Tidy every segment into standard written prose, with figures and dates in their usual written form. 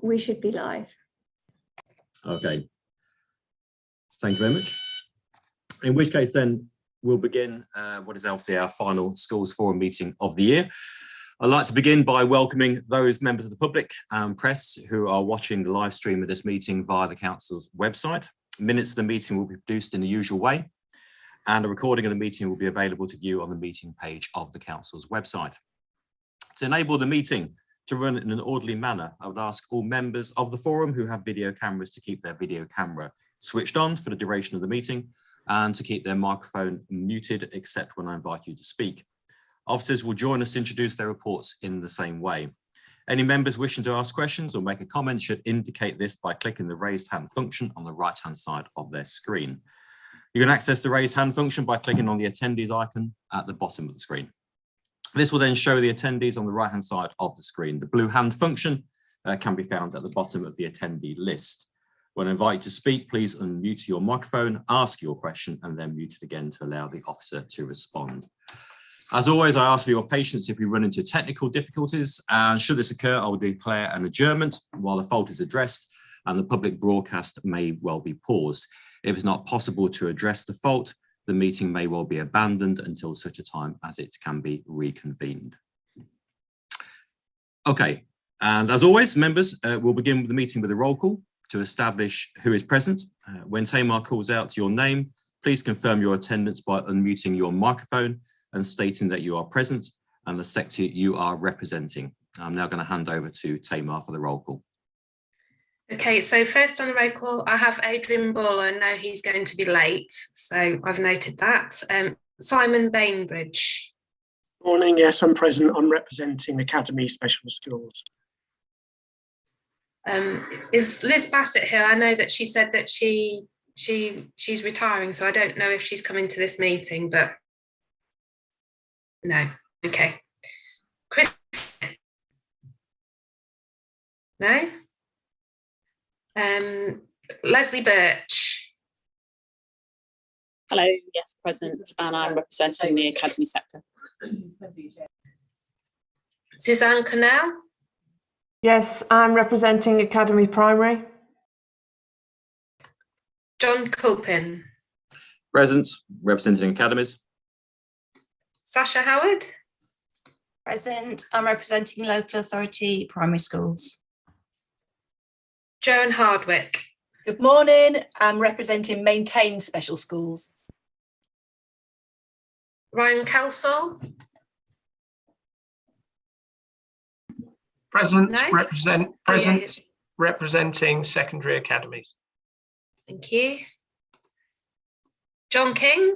we should be live. Okay. Thank you very much. In which case then we'll begin what is obviously our final schools forum meeting of the year. I'd like to begin by welcoming those members of the public and press who are watching the live stream of this meeting via the council's website. Minutes of the meeting will be produced in the usual way, and a recording of the meeting will be available to view on the meeting page of the council's website. To enable the meeting to run in an orderly manner, I would ask all members of the forum who have video cameras to keep their video camera switched on for the duration of the meeting and to keep their microphone muted except when I invite you to speak. Officers will join us to introduce their reports in the same way. Any members wishing to ask questions or make a comment should indicate this by clicking the raised hand function on the right-hand side of their screen. You can access the raised hand function by clicking on the attendees icon at the bottom of the screen. This will then show the attendees on the right-hand side of the screen. The blue hand function can be found at the bottom of the attendee list. When invited to speak, please unmute your microphone, ask your question, and then mute it again to allow the officer to respond. As always, I ask for your patience if we run into technical difficulties, and should this occur, I will declare an adjournment while the fault is addressed, and the public broadcast may well be paused. If it's not possible to address the fault, the meeting may well be abandoned until such a time as it can be reconvened. Okay, and as always, members, we'll begin with the meeting with a roll call to establish who is present. When Tamar calls out your name, please confirm your attendance by unmuting your microphone and stating that you are present and the sector you are representing. I'm now going to hand over to Tamar for the roll call. Okay, so first on the roll call, I have Adrian Ball. I know he's going to be late, so I've noted that. Simon Bainbridge. Morning, yes, I'm present. I'm representing Academy Special Schools. Is Liz Bassett here? I know that she said that she's retiring, so I don't know if she's coming to this meeting, but no. Okay. Chris? No? Leslie Birch. Hello, yes, present, and I'm representing the Academy sector. Suzanne Connell. Yes, I'm representing Academy Primary. John Culpin. Present, representing academies. Sasha Howard. Present, I'm representing local authority primary schools. Joan Hardwick. Good morning, I'm representing Maintain Special Schools. Ryan Kelsall. Present, No? Representing secondary academies. Thank you. John King.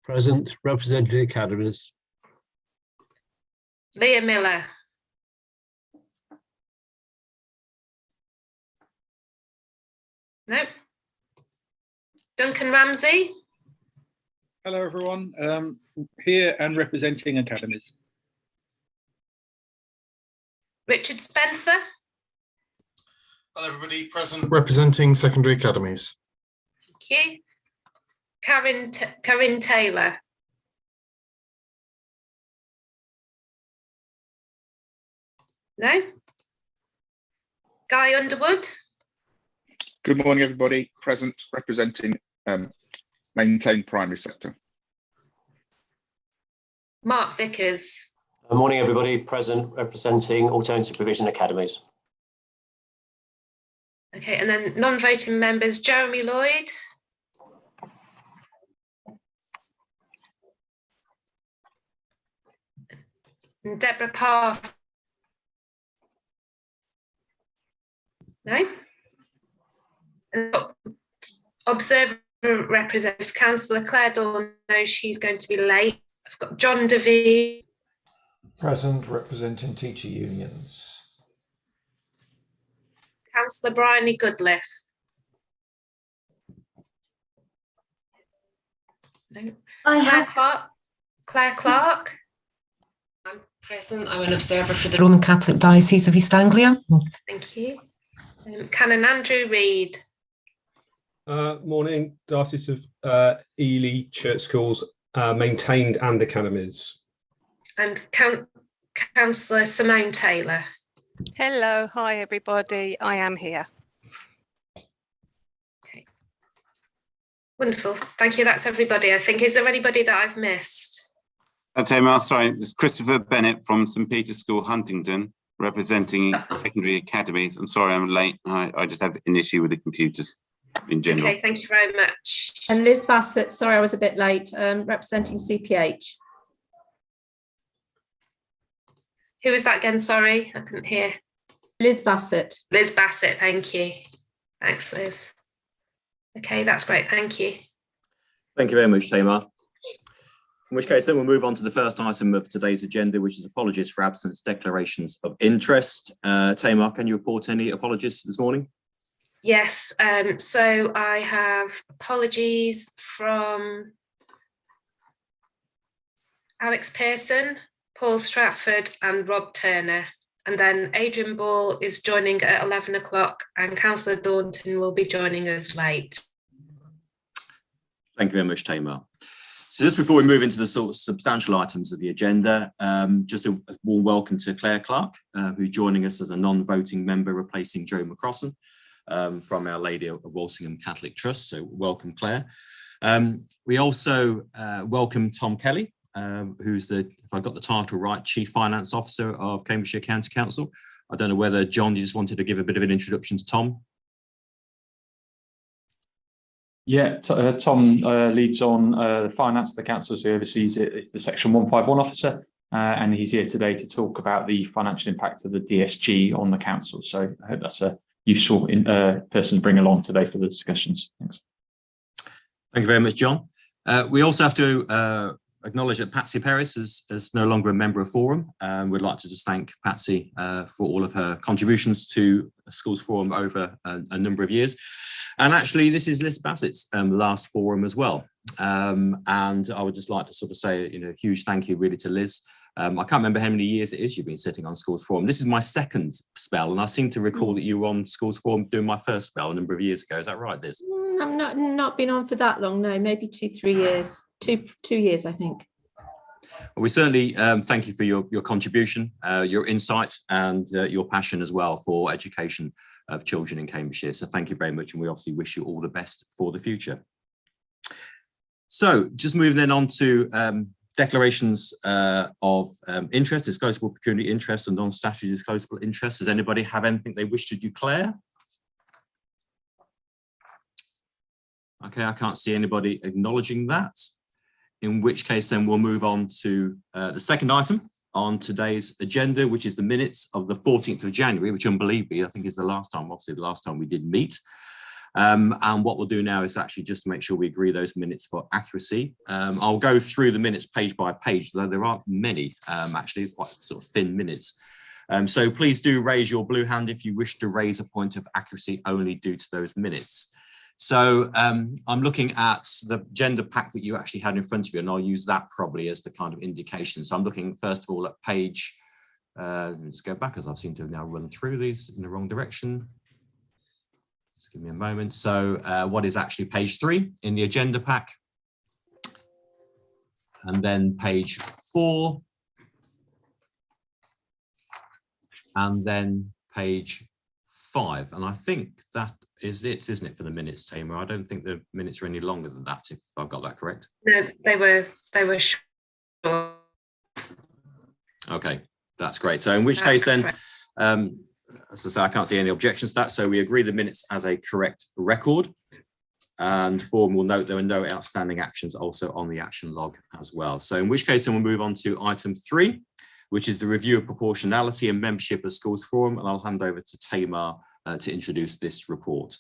Present, representing academies. Leah Miller. No. Duncan Ramsey. Hello everyone, here and representing academies. Richard Spencer. Hello everybody, present, representing secondary academies. Thank you. Corinne Taylor. No. Guy Underwood. Good morning, everybody. Present, representing Maintain Primary Sector. Mark Vickers. Good morning, everybody. Present, representing Alternative Provision Academies. Okay, and then non-voting members, Jeremy Lloyd. And Deborah Parr. No? And observer represents Councillor Claire Dawn. No, she's going to be late. I've got John DeVee. Present, representing teacher unions. Councillor Bryony Goodliff. No. Claire Clark. I'm present. I'm an observer for the Roman Catholic Diocese of East Anglia. Thank you. Canon Andrew Reid. Morning, Diocese of Ely Church Schools, maintained and academies. And Councillor Simone Taylor. Hello, hi everybody. I am here. Okay. Wonderful. Thank you. That's everybody. I think. Is there anybody that I've missed? Sorry, it's Christopher Bennett from St Peter's School, Huntingdon, representing secondary academies. I'm sorry I'm late. I just have an issue with the computers in general. Okay, thank you very much. And Liz Bassett, sorry I was a bit late, representing CPH. Who was that again? Sorry, I couldn't hear. Liz Bassett. Liz Bassett, thank you. Thanks, Liz. Okay, that's great. Thank you. Thank you very much, Tamar. In which case, then we'll move on to the first item of today's agenda, which is apologies for absence declarations of interest. Tamar, can you report any apologies this morning? Yes, so I have apologies from Alex Pearson, Paul Stratford and Rob Turner. And then Adrian Ball is joining at 11 o'clock and Councillor Daunton will be joining us late. Thank you very much, Tamar. So just before we move into the sort of substantial items of the agenda, just a warm welcome to Claire Clark, who's joining us as a non-voting member replacing Joe McCrossan from Our Lady of Walsingham Catholic Trust. So welcome, Claire. We also welcome Tom Kelly, who's the, if I got the title right, Chief Finance Officer of Cambridgeshire County Council. I don't know whether, John, you just wanted to give a bit of an introduction to Tom. Yeah, Tom leads on the finance of the council, so he oversees it, the Section 151 officer, and he's here today to talk about the financial impact of the DSG on the council. So I hope that's a useful person to bring along today for the discussions. Thanks. Thank you very much, John. We also have to acknowledge that Patsy Perris is no longer a member of Forum. We'd like to just thank Patsy for all of her contributions to Schools Forum over a number of years. And actually, this is Liz Bassett's last Forum as well. And I would just like to sort of say, a huge thank you really to Liz. I can't remember how many years it is you've been sitting on Schools Forum. This is my second spell, and I seem to recall that you were on Schools Forum doing my first spell a number of years ago. Is that right, Liz? I've not been on for that long, no, maybe 2-3 years. Two years, I think. Well, we certainly thank you for your contribution, your insight, and your passion as well for education of children in Cambridgeshire. So thank you very much, and we obviously wish you all the best for the future. So just moving then on to declarations of interest, disclosable pecuniary interest and non-statutory disclosable interest. Does anybody have anything they wish to declare? Okay, I can't see anybody acknowledging that. In which case then we'll move on to the second item on today's agenda, which is the minutes of the 14th of January, which unbelievably I think is the last time we did meet. And what we'll do now is actually just to make sure we agree those minutes for accuracy. I'll go through the minutes page by page, though there aren't many, actually quite sort of thin minutes. So please do raise your blue hand if you wish to raise a point of accuracy only due to those minutes. So I'm looking at the agenda pack that you actually had in front of you, and I'll use that probably as the kind of indication. So I'm looking first of all at page, let me just go back as I seem to have now run through these in the wrong direction. Just give me a moment. So what is actually page 3 in the agenda pack? And then page 4. And then page 5. And I think that is it, isn't it, for the minutes, Tamar? I don't think the minutes are any longer than that, if I've got that correct. No, they were short. Okay, that's great. So in which case then, as I say, I can't see any objections to that. So we agree the minutes as a correct record. And Forum will note there are no outstanding actions also on the action log as well. So in which case then we'll move on to item 3, which is the review of proportionality and membership of Schools Forum. And I'll hand over to Tamar to introduce this report.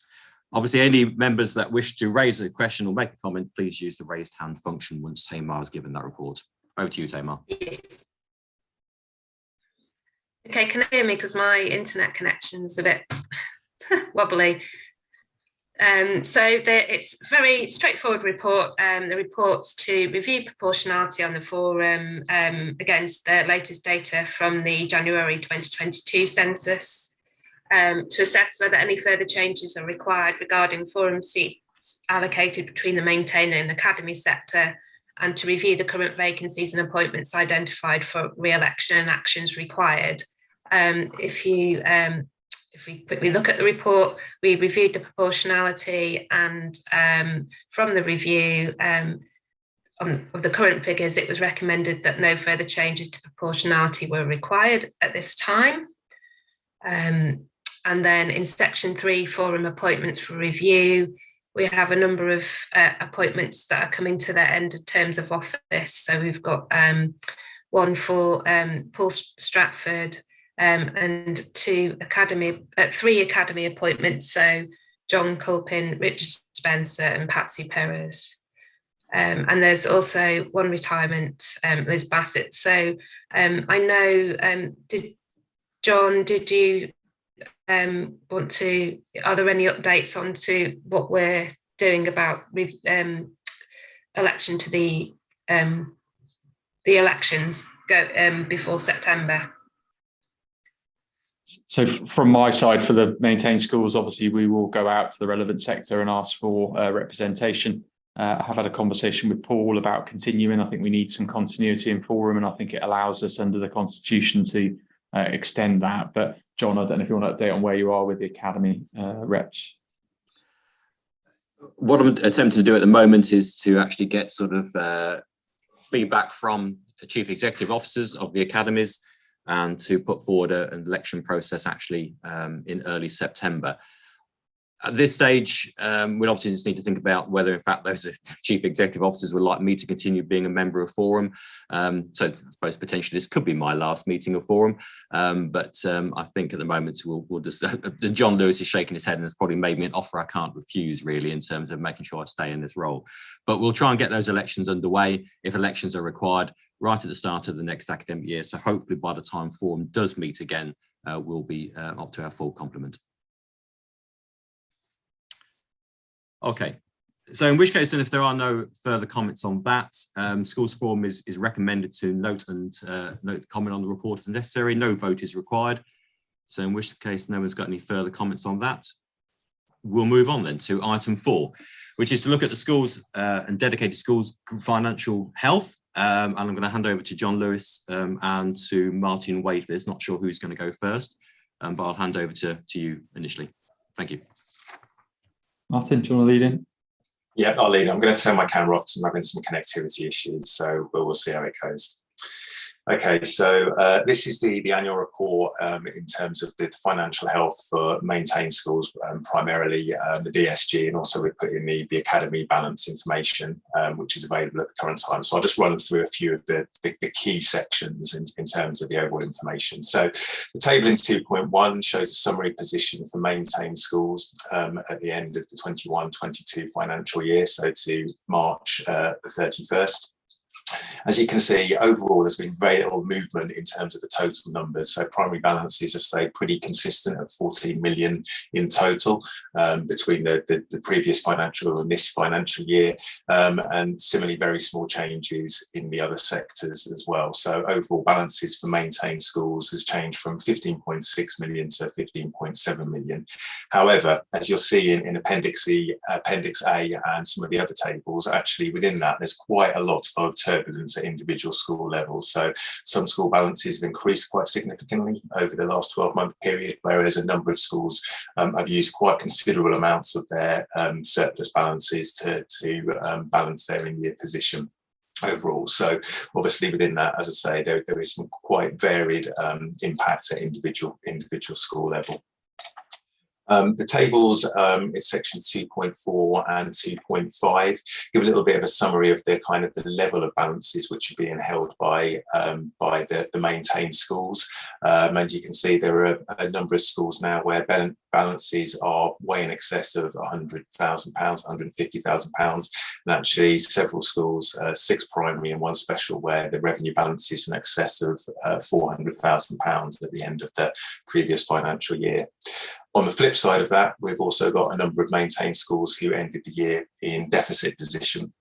Obviously, any members that wish to raise a question or make a comment, please use the raised hand function once Tamar has given that report. Over to you, Tamar. Okay, can you hear me? Because my internet connection's a bit wobbly. So it's a very straightforward report. The report's to review proportionality on the Forum against the latest data from the January 2022 census, to assess whether any further changes are required regarding Forum seats allocated between the maintaining and academy sector, and to review the current vacancies and appointments identified for re-election and actions required. If we quickly look at the report, we reviewed the proportionality, and from the review of the current figures, it was recommended that no further changes to proportionality were required at this time. And then in section 3, forum appointments for review, we have a number of appointments that are coming to their end of terms of office. So we've got one for Paul Stratford and 3 academy appointments. So John Culpin, Richard Spencer and Patsy Perez. And there's also one retirement, Liz Bassett. So I know, did you want to, are there any updates on to what we're doing about election to the elections before September? So from my side, for the maintained schools, obviously we will go out to the relevant sector and ask for representation. I have had a conversation with Paul about continuing. I think we need some continuity in forum, and I think it allows us under the Constitution to extend that. But John, I don't know if you want to update on where you are with the academy reps. What I'm attempting to do at the moment is to actually get sort of feedback from the chief executive officers of the academies, and to put forward an election process actually in early September. At this stage, we'll obviously just need to think about whether, in fact, those chief executive officers would like me to continue being a member of Forum. So I suppose potentially this could be my last meeting of Forum. But I think at the moment we'll just, and John Lewis is shaking his head and has probably made me an offer I can't refuse, really, in terms of making sure I stay in this role. But we'll try and get those elections underway if elections are required right at the start of the next academic year. So hopefully by the time Forum does meet again, we'll be up to our full complement. Okay, so in which case then, if there are no further comments on that, Schools Forum is recommended to note comment on the report as necessary. No vote is required. So in which case no one's got any further comments on that, we'll move on then to item 4, which is to look at the schools and dedicated schools financial health. And I'm going to hand over to John Lewis and to Martin Wafers. Not sure who's going to go first, but I'll hand over to you initially. Thank you. Martin, do you want to lead in? Yeah, I'll lead. I'm going to turn my camera off because I'm having some connectivity issues, so we'll see how it goes. Okay, so this is the annual report in terms of the financial health for maintained schools, primarily the DSG, and also we put in the academy balance information, which is available at the current time. So I'll just run through a few of the key sections in terms of the overall information. So the table in 2.1 shows a summary position for maintained schools at the end of the 21-22 financial year, so to March the 31st. As you can see, overall, there's been very little movement in terms of the total numbers. So primary balances have stayed pretty consistent at 14 million in total between the previous financial and this financial year. And similarly, very small changes in the other sectors as well. So overall balances for maintained schools has changed from 15.6 million to 15.7 million. However, as you'll see in Appendix A and some of the other tables, actually within that, there's quite a lot of turbulence at individual school levels. So some school balances have increased quite significantly over the last 12-month period, whereas a number of schools have used quite considerable amounts of their surplus balances to balance their in-year position overall. So obviously within that, as I say, there is some quite varied impacts at individual school level. The tables in section 2.4 and 2.5 give a little bit of a summary of the kind of the level of balances which are being held by the maintained schools. And you can see there are a number of schools now where balances are way in excess of £100,000, £150,000, and actually several schools, 6 primary and 1 special, where the revenue balance is in excess of £400,000 at the end of the previous financial year. On the flip side of that, we've also got a number of maintained schools who ended the year in deficit position.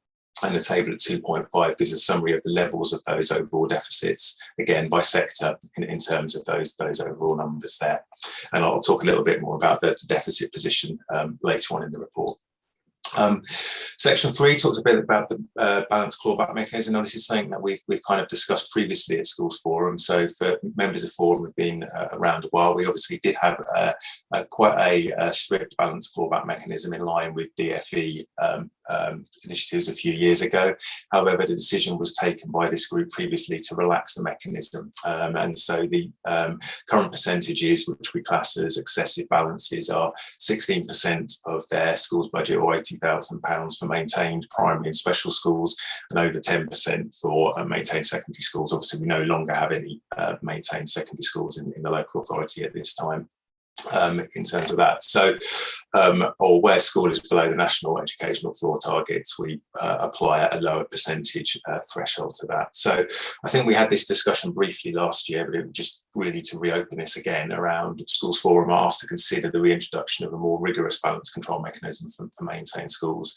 And the table at 2.5 gives a summary of the levels of those overall deficits, again, by sector in terms of those overall numbers there. And I'll talk a little bit more about the deficit position later on in the report. Section 3 talks a bit about the balanced clawback mechanism. Now, this is something that we've kind of discussed previously at Schools Forum. So for members of Forum who've been around a while, we obviously did have quite a strict balanced clawback mechanism in line with DFE initiatives a few years ago. However, the decision was taken by this group previously to relax the mechanism. And so the current percentages, which we class as excessive balances, are 16% of their schools budget, or £80,000 for maintained primary and special schools, and over 10% for maintained secondary schools. Obviously, we no longer have any maintained secondary schools in the local authority at this time. In terms of that, so or where school is below the national educational floor targets, we apply a lower percentage threshold to that. So I think we had this discussion briefly last year, but it was just really to reopen this again around Schools Forum asked to consider the reintroduction of a more rigorous balance control mechanism for maintained schools.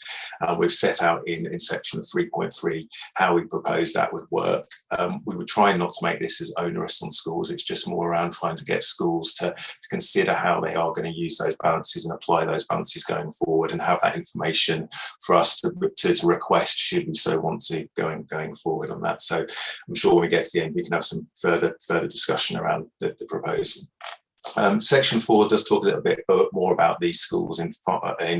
We've set out in section 3.3 how we propose that would work. We were trying not to make this as onerous on schools. It's just more around trying to get schools to consider how they are going to use those balances and apply those balances going forward, and have that information for us to request should we so want to going forward on that. So I'm sure when we get to the end we can have some further discussion around the proposal. Section 4 does talk a little bit more about these schools in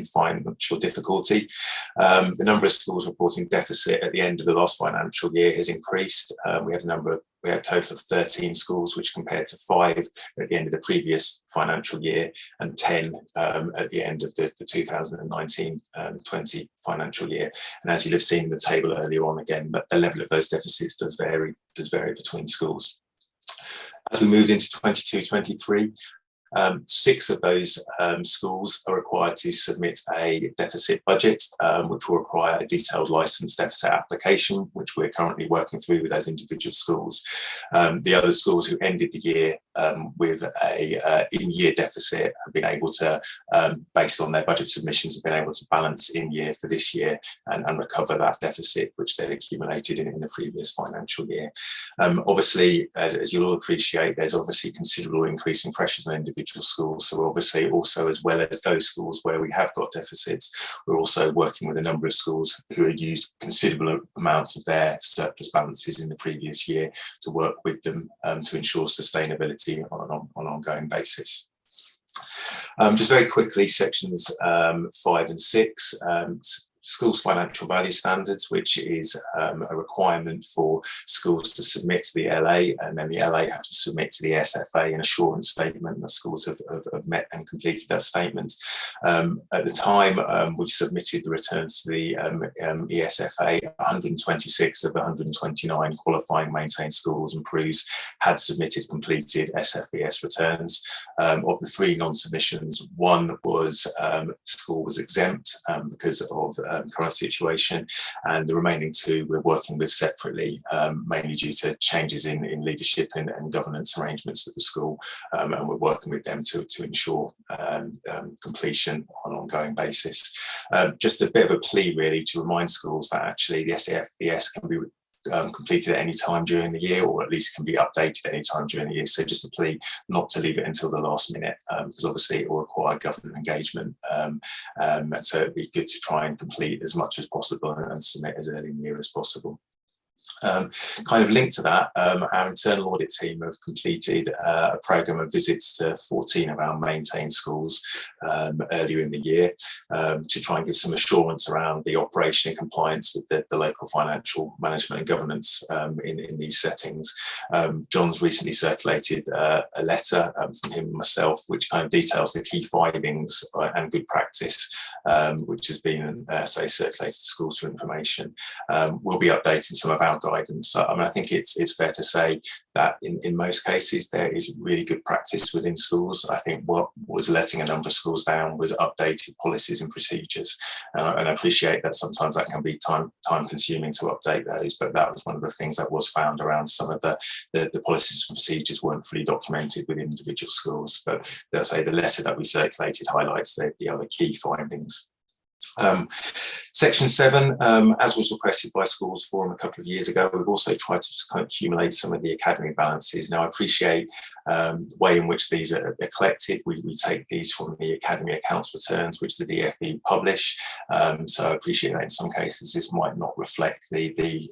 financial difficulty. The number of schools reporting deficit at the end of the last financial year has increased. We had a total of 13 schools, which compared to 5 at the end of the previous financial year and 10 at the end of the 2019-20 financial year. And as you'll have seen in the table earlier on, again, the level of those deficits does vary between schools. As we moved into 22-23, 6 of those schools are required to submit a deficit budget, which will require a detailed licence deficit application, which we're currently working through with those individual schools. The other schools who ended the year with a in-year deficit have been able to, based on their budget submissions, have been able to balance in year for this year and recover that deficit which they'd accumulated in the previous financial year. Obviously, as you'll all appreciate, there's obviously considerable increasing pressures on individual schools. So obviously also, as well as those schools where we have got deficits, we're also working with a number of schools who had used considerable amounts of their surplus balances in the previous year to work with them to ensure sustainability on an ongoing basis. Just very quickly, sections 5 and 6. Schools financial value standards, which is a requirement for schools to submit to the LA, and then the LA have to submit to the SFA an assurance statement that schools have met and completed that statement. At the time we submitted the returns to the ESFA, 126 of the 129 qualifying maintained schools and PRUs had submitted completed SFES returns. Of the 3 non-submissions, 1 was school was exempt because of current situation, and the remaining 2 we're working with separately, mainly due to changes in leadership and governance arrangements at the school, and we're working with them to ensure completion on an ongoing basis. Just a bit of a plea really to remind schools that actually the SFES can be completed at any time during the year, or at least can be updated at any time during the year. So just a plea not to leave it until the last minute, because obviously it will require government engagement. So it'd be good to try and complete as much as possible and submit as early in the year as possible. Kind of linked to that, our internal audit team have completed a programme of visits to 14 of our maintained schools earlier in the year to try and give some assurance around the operation and compliance with the local financial management and governance in these settings. John's recently circulated a letter from him and myself which kind of details the key findings and good practice which has been circulated to schools for information. We'll be updating some of our guidance. I mean, I think it's fair to say that in most cases there is really good practice within schools. I think what was letting a number of schools down was updated policies and procedures, and I appreciate that sometimes that can be time consuming to update those, but that was one of the things that was found around some of the policies and procedures weren't fully documented within individual schools. But they'll say the letter that we circulated highlights the other key findings. Section 7, as was requested by Schools Forum a couple of years ago, we've also tried to just kind of accumulate some of the academy balances. Now, I appreciate the way in which these are collected. We take these from the academy accounts returns, which the DfE publish. So I appreciate that in some cases this might not reflect the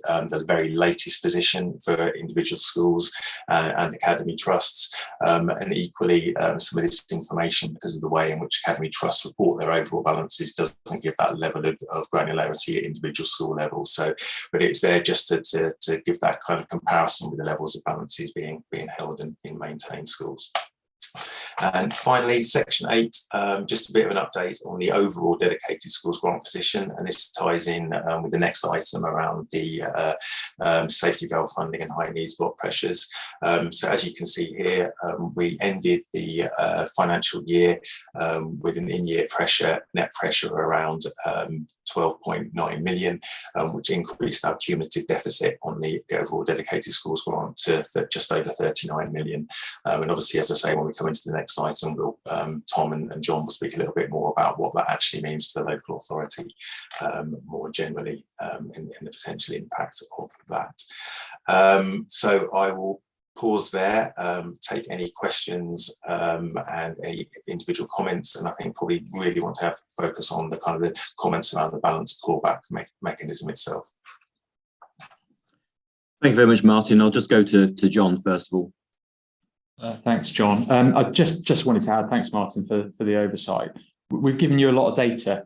very latest position for individual schools and academy trusts. And equally, some of this information, because of the way in which academy trusts report their overall balances, doesn't give that level of granularity at individual school level. So, but it's there just to give that kind of comparison with the levels of balances being held in maintained schools. And finally, Section 8, just a bit of an update on the overall dedicated schools grant position, and this ties in with the next item around the safety valve funding and high needs block pressures. So as you can see here, we ended the financial year with an in-year net pressure around 12.9 million, which increased our cumulative deficit on the overall dedicated schools grant to just over 39 million. And obviously, as I say, when we come into the next item, we'll, Tom and John will speak a little bit more about what that actually means for the local authority more generally in the potential impact of that. So I will pause there, take any questions and any individual comments, and I think probably really want to have focus on the kind of the comments around the balanced clawback mechanism itself. Thank you very much, Martin. I'll just go to John first of all. Thanks, John. I just wanted to add, thanks, Martin, for the oversight. We've given you a lot of data.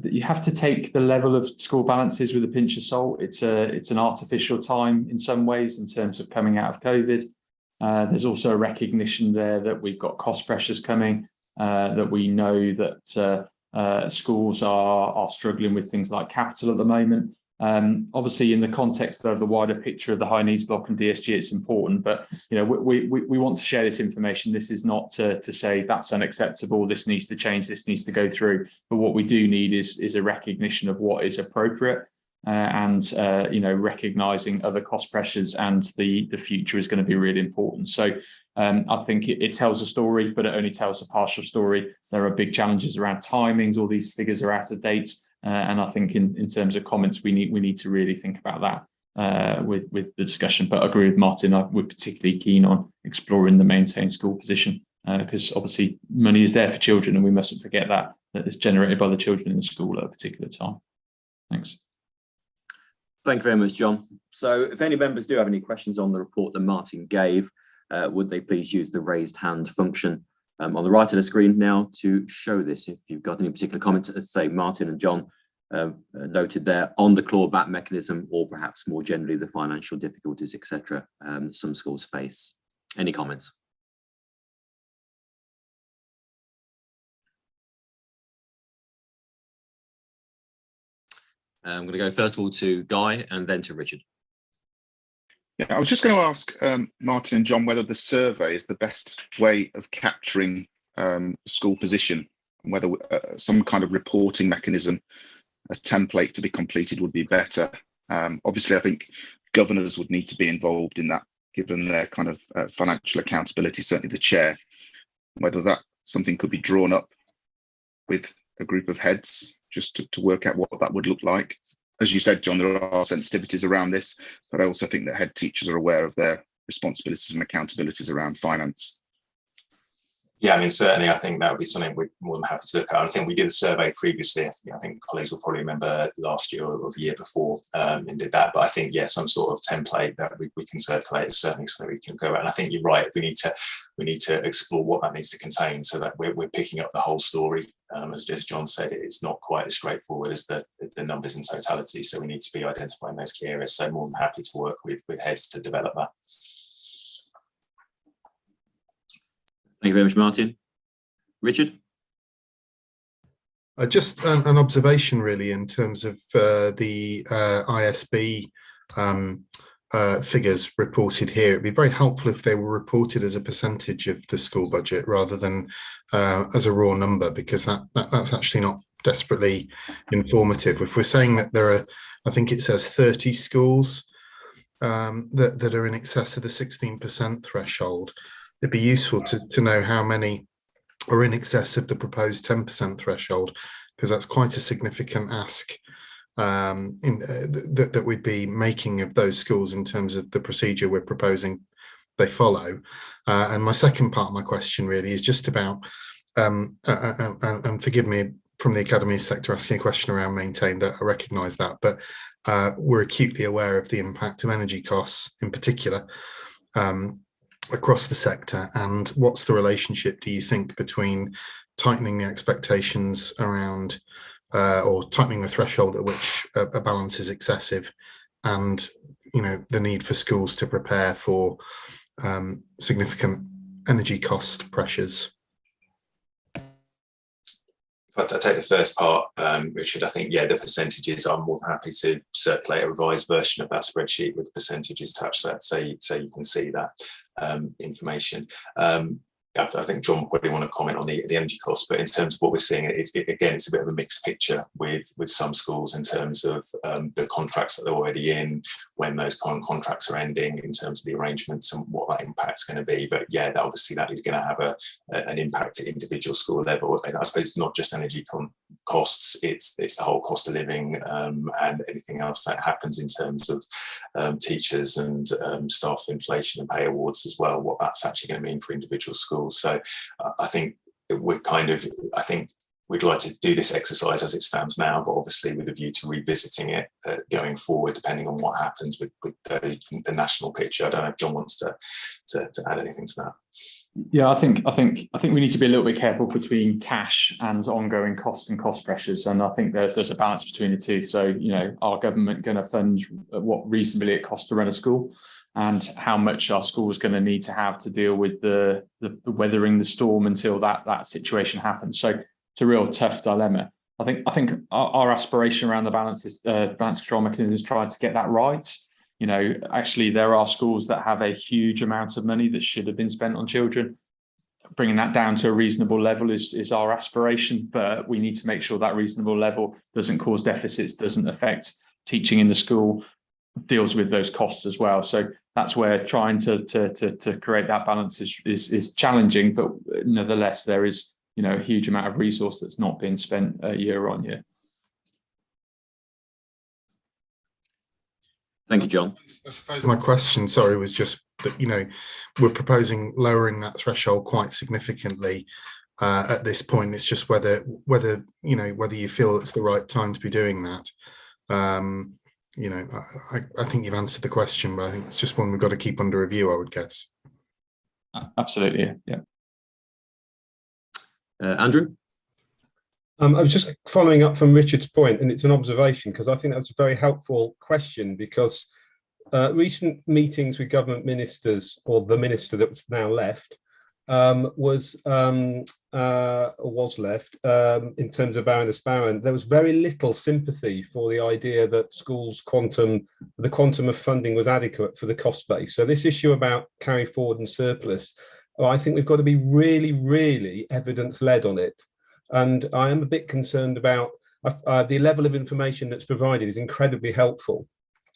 You have to take the level of school balances with a pinch of salt. It's an artificial time in some ways in terms of coming out of COVID. There's also a recognition there that we've got cost pressures coming, that we know that schools are struggling with things like capital at the moment. Obviously, in the context of the wider picture of the high needs block and DSG, it's important, but you know, we want to share this information. This is not to say that's unacceptable, this needs to change, this needs to go through. But what we do need is a recognition of what is appropriate and you know, recognizing other cost pressures, and the future is going to be really important. So I think it tells a story, but it only tells a partial story. There are big challenges around timings. All these figures are out of date. And I think in terms of comments, we need to really think about that with the discussion. But I agree with Martin, we're particularly keen on exploring the maintained school position because obviously money is there for children, and we mustn't forget that it's generated by the children in the school at a particular time. Thanks. Thank you very much, John. So if any members do have any questions on the report that Martin gave, would they please use the raised hand function on the right of the screen now to show this. If you've got any particular comments, as say Martin and John noted there on the clawback mechanism, or perhaps more generally the financial difficulties, etc. Some schools face. Any comments? I'm going to go first of all to Guy and then to Richard. Yeah, I was just going to ask Martin and John whether the survey is the best way of capturing school position, and whether some kind of reporting mechanism, a template to be completed, would be better. Obviously, I think governors would need to be involved in that, given their kind of financial accountability, certainly the chair, whether that something could be drawn up with a group of heads just to work out what that would look like. As you said, John, there are sensitivities around this, but I also think that head teachers are aware of their responsibilities and accountabilities around finance. Yeah, I mean, certainly I think that would be something we're more than happy to look at. I think we did a survey previously. I think colleagues will probably remember last year or the year before and did that. But I think, yeah, some sort of template that we can circulate is certainly something we can go at. And I think you're right. We need to explore what that needs to contain, so that we're picking up the whole story. As John said, it's not quite as straightforward as the numbers in totality. So we need to be identifying those key areas. So more than happy to work with heads to develop that. Thank you very much, Martin. Richard? Just an observation, really, in terms of the ISB figures reported here. It'd be very helpful if they were reported as a percentage of the school budget rather than as a raw number, because that's actually not desperately informative. If we're saying that there are, I think it says 30 schools that are in excess of the 16% threshold, it'd be useful to know how many are in excess of the proposed 10% threshold, because that's quite a significant ask that we'd be making of those schools in terms of the procedure we're proposing they follow. And my second part of my question really is just about, and forgive me from the academy sector asking a question around maintained, I recognise that, but we're acutely aware of the impact of energy costs in particular across the sector. And what's the relationship, do you think, between tightening the expectations around or tightening the threshold at which a balance is excessive and, you know, the need for schools to prepare for significant energy cost pressures? If I take the first part, Richard, I think, yeah, the percentages, I'm more than happy to circulate a revised version of that spreadsheet with the percentages attached to that, so you can see that information. I think John will probably want to comment on the energy costs, but in terms of what we're seeing, it's a bit of a mixed picture with some schools in terms of the contracts that they're already in, when those contracts are ending, in terms of the arrangements and what that impact's going to be. But yeah, obviously that is going to have an impact at individual school level. And I suppose it's not just energy costs, it's the whole cost of living and anything else that happens in terms of teachers and staff inflation and pay awards as well, what that's actually going to mean for individual schools. So I think we'd like to do this exercise as it stands now, but obviously with a view to revisiting it going forward, depending on what happens with the national picture. I don't know if John wants to add anything to that. Yeah, I think we need to be a little bit careful between cash and ongoing cost and cost pressures, and I think there's a balance between the two. So, you know, our government going to fund what reasonably it costs to run a school, and how much our school is going to need to have to deal with the weathering the storm until that situation happens. So it's a real tough dilemma. I think our aspiration around the balance control mechanism is trying to get that right. You know, actually there are schools that have a huge amount of money that should have been spent on children. Bringing that down to a reasonable level is our aspiration, but we need to make sure that reasonable level doesn't cause deficits, doesn't affect teaching in the school, deals with those costs as well. So that's where trying to create that balance is challenging, but nevertheless there is, you know, a huge amount of resource that's not being spent year on year. Thank you, John. I suppose my question, sorry, was just that, you know, we're proposing lowering that threshold quite significantly at this point. It's just whether you feel it's the right time to be doing that. You know, I think you've answered the question, but I think it's just one we've got to keep under review, I would guess. Absolutely, yeah. Andrew? I was just following up from Richard's point, and it's an observation because I think that's a very helpful question, because recent meetings with government ministers, or the minister that's now left, was left in terms of Baroness Barron. There was very little sympathy for the idea that schools' the quantum of funding was adequate for the cost base. So this issue about carry forward and surplus, I think we've got to be really, really evidence-led on it. And I am a bit concerned about the level of information that's provided is incredibly helpful.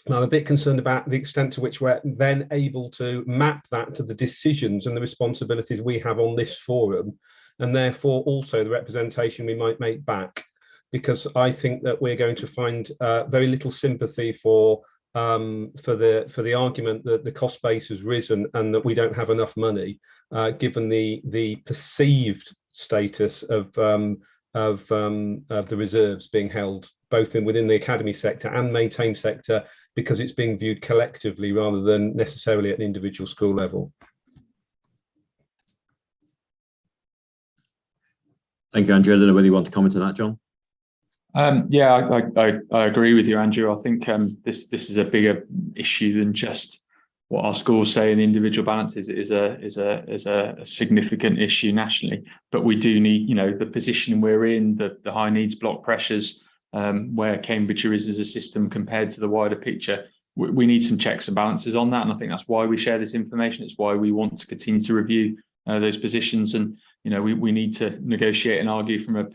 And I'm a bit concerned about the extent to which we're then able to map that to the decisions and the responsibilities we have on this forum, and therefore also the representation we might make back, because I think that we're going to find very little sympathy for the argument that the cost base has risen and that we don't have enough money, given the perceived status of the reserves being held both within the academy sector and maintained sector, because it's being viewed collectively rather than necessarily at an individual school level. Thank you, Andrew. I don't know whether you want to comment on that, John. Yeah, I agree with you, Andrew. I think this is a bigger issue than just what our schools say in the individual balances. Is a significant issue nationally, but we do need, you know, the position we're in, the high needs block pressures, where Cambridgeshire is as a system compared to the wider picture. We need some checks and balances on that, and I think that's why we share this information. It's why we want to continue to review those positions, and you know, we need to negotiate and argue from a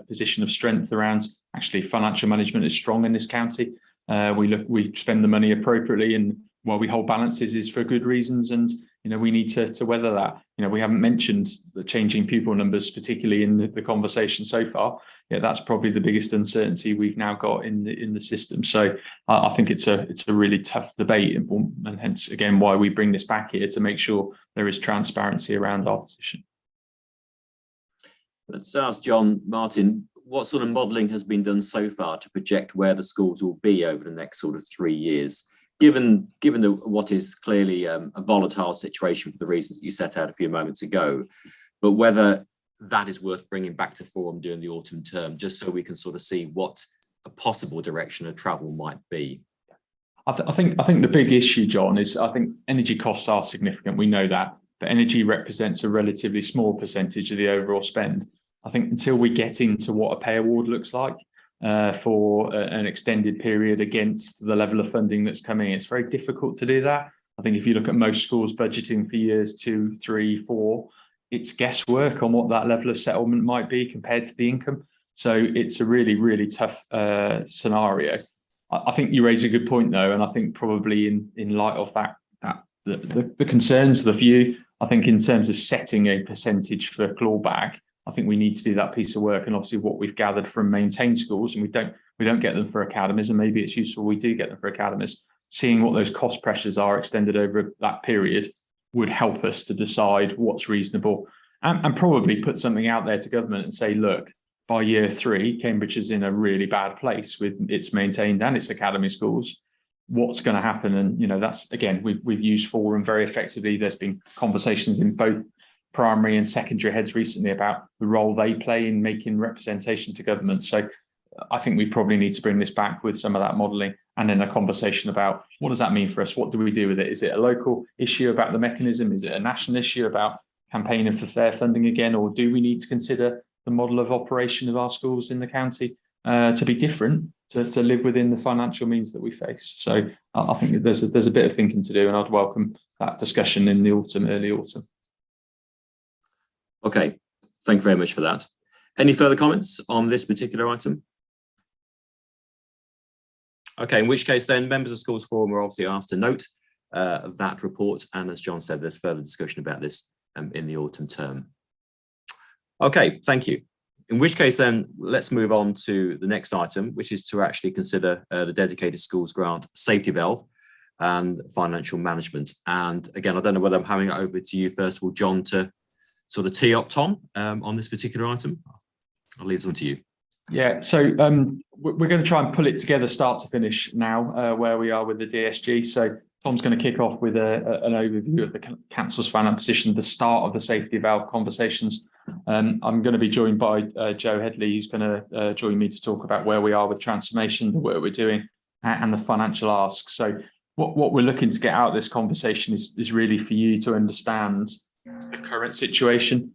position of strength around actually financial management is strong in this county. We spend the money appropriately, and why we hold balances is for good reasons, and we need to weather that. We haven't mentioned the changing pupil numbers, particularly in the conversation so far. Yeah, that's probably the biggest uncertainty we've now got in the system. So I think it's a really tough debate, and hence again why we bring this back here, to make sure there is transparency around our position. Let's ask John Martin, what sort of modelling has been done so far to project where the schools will be over the next sort of 3 years, given what is clearly a volatile situation for the reasons that you set out a few moments ago, but whether that is worth bringing back to forum during the autumn term, just so we can sort of see what a possible direction of travel might be? I think the big issue, John, is I think energy costs are significant. We know that, but energy represents a relatively small percentage of the overall spend. I think until we get into what a pay award looks like for an extended period against the level of funding that's coming, it's very difficult to do that. I think if you look at most schools budgeting for years 2, 3, 4, it's guesswork on what that level of settlement might be compared to the income. So it's a really, really tough scenario. I think you raise a good point though, and I think probably in light of that the concerns, the view, I think in terms of setting a percentage for clawback, I think we need to do that piece of work. And obviously what we've gathered from maintained schools, and we don't get them for academies, and maybe it's useful we do get them for academies, seeing what those cost pressures are extended over that period would help us to decide what's reasonable, and probably put something out there to government and say, look, by year 3, Cambridge is in a really bad place with its maintained and its academy schools. What's going to happen? And that's, again, we've used forum very effectively. There's been conversations in both primary and secondary heads recently about the role they play in making representation to government. So I think we probably need to bring this back with some of that modelling, and then a conversation about what does that mean for us? What do we do with it? Is it a local issue about the mechanism? Is it a national issue about campaigning for fair funding again? Or do we need to consider the model of operation of our schools in the county to be different, to live within the financial means that we face? So I think there's a bit of thinking to do, and I'd welcome that discussion in the autumn, early autumn. Okay, thank you very much for that. Any further comments on this particular item? Okay, in which case then members of Schools Forum are obviously asked to note that report, and as John said, there's further discussion about this in the autumn term. Okay, thank you. In which case then let's move on to the next item, which is to actually consider the dedicated schools grant safety valve and financial management. And again, I don't know whether I'm handing it over to you first of all, John, to sort of tee up Tom on this particular item. I'll leave this one to you. Yeah, so we're going to try and pull it together start to finish now, where we are with the DSG. So Tom's going to kick off with an overview of the council's financial position, the start of the safety valve conversations. I'm going to be joined by Joe Headley, who's going to join me to talk about where we are with transformation, the work we're doing, and the financial ask. So what we're looking to get out of this conversation is really for you to understand the current situation,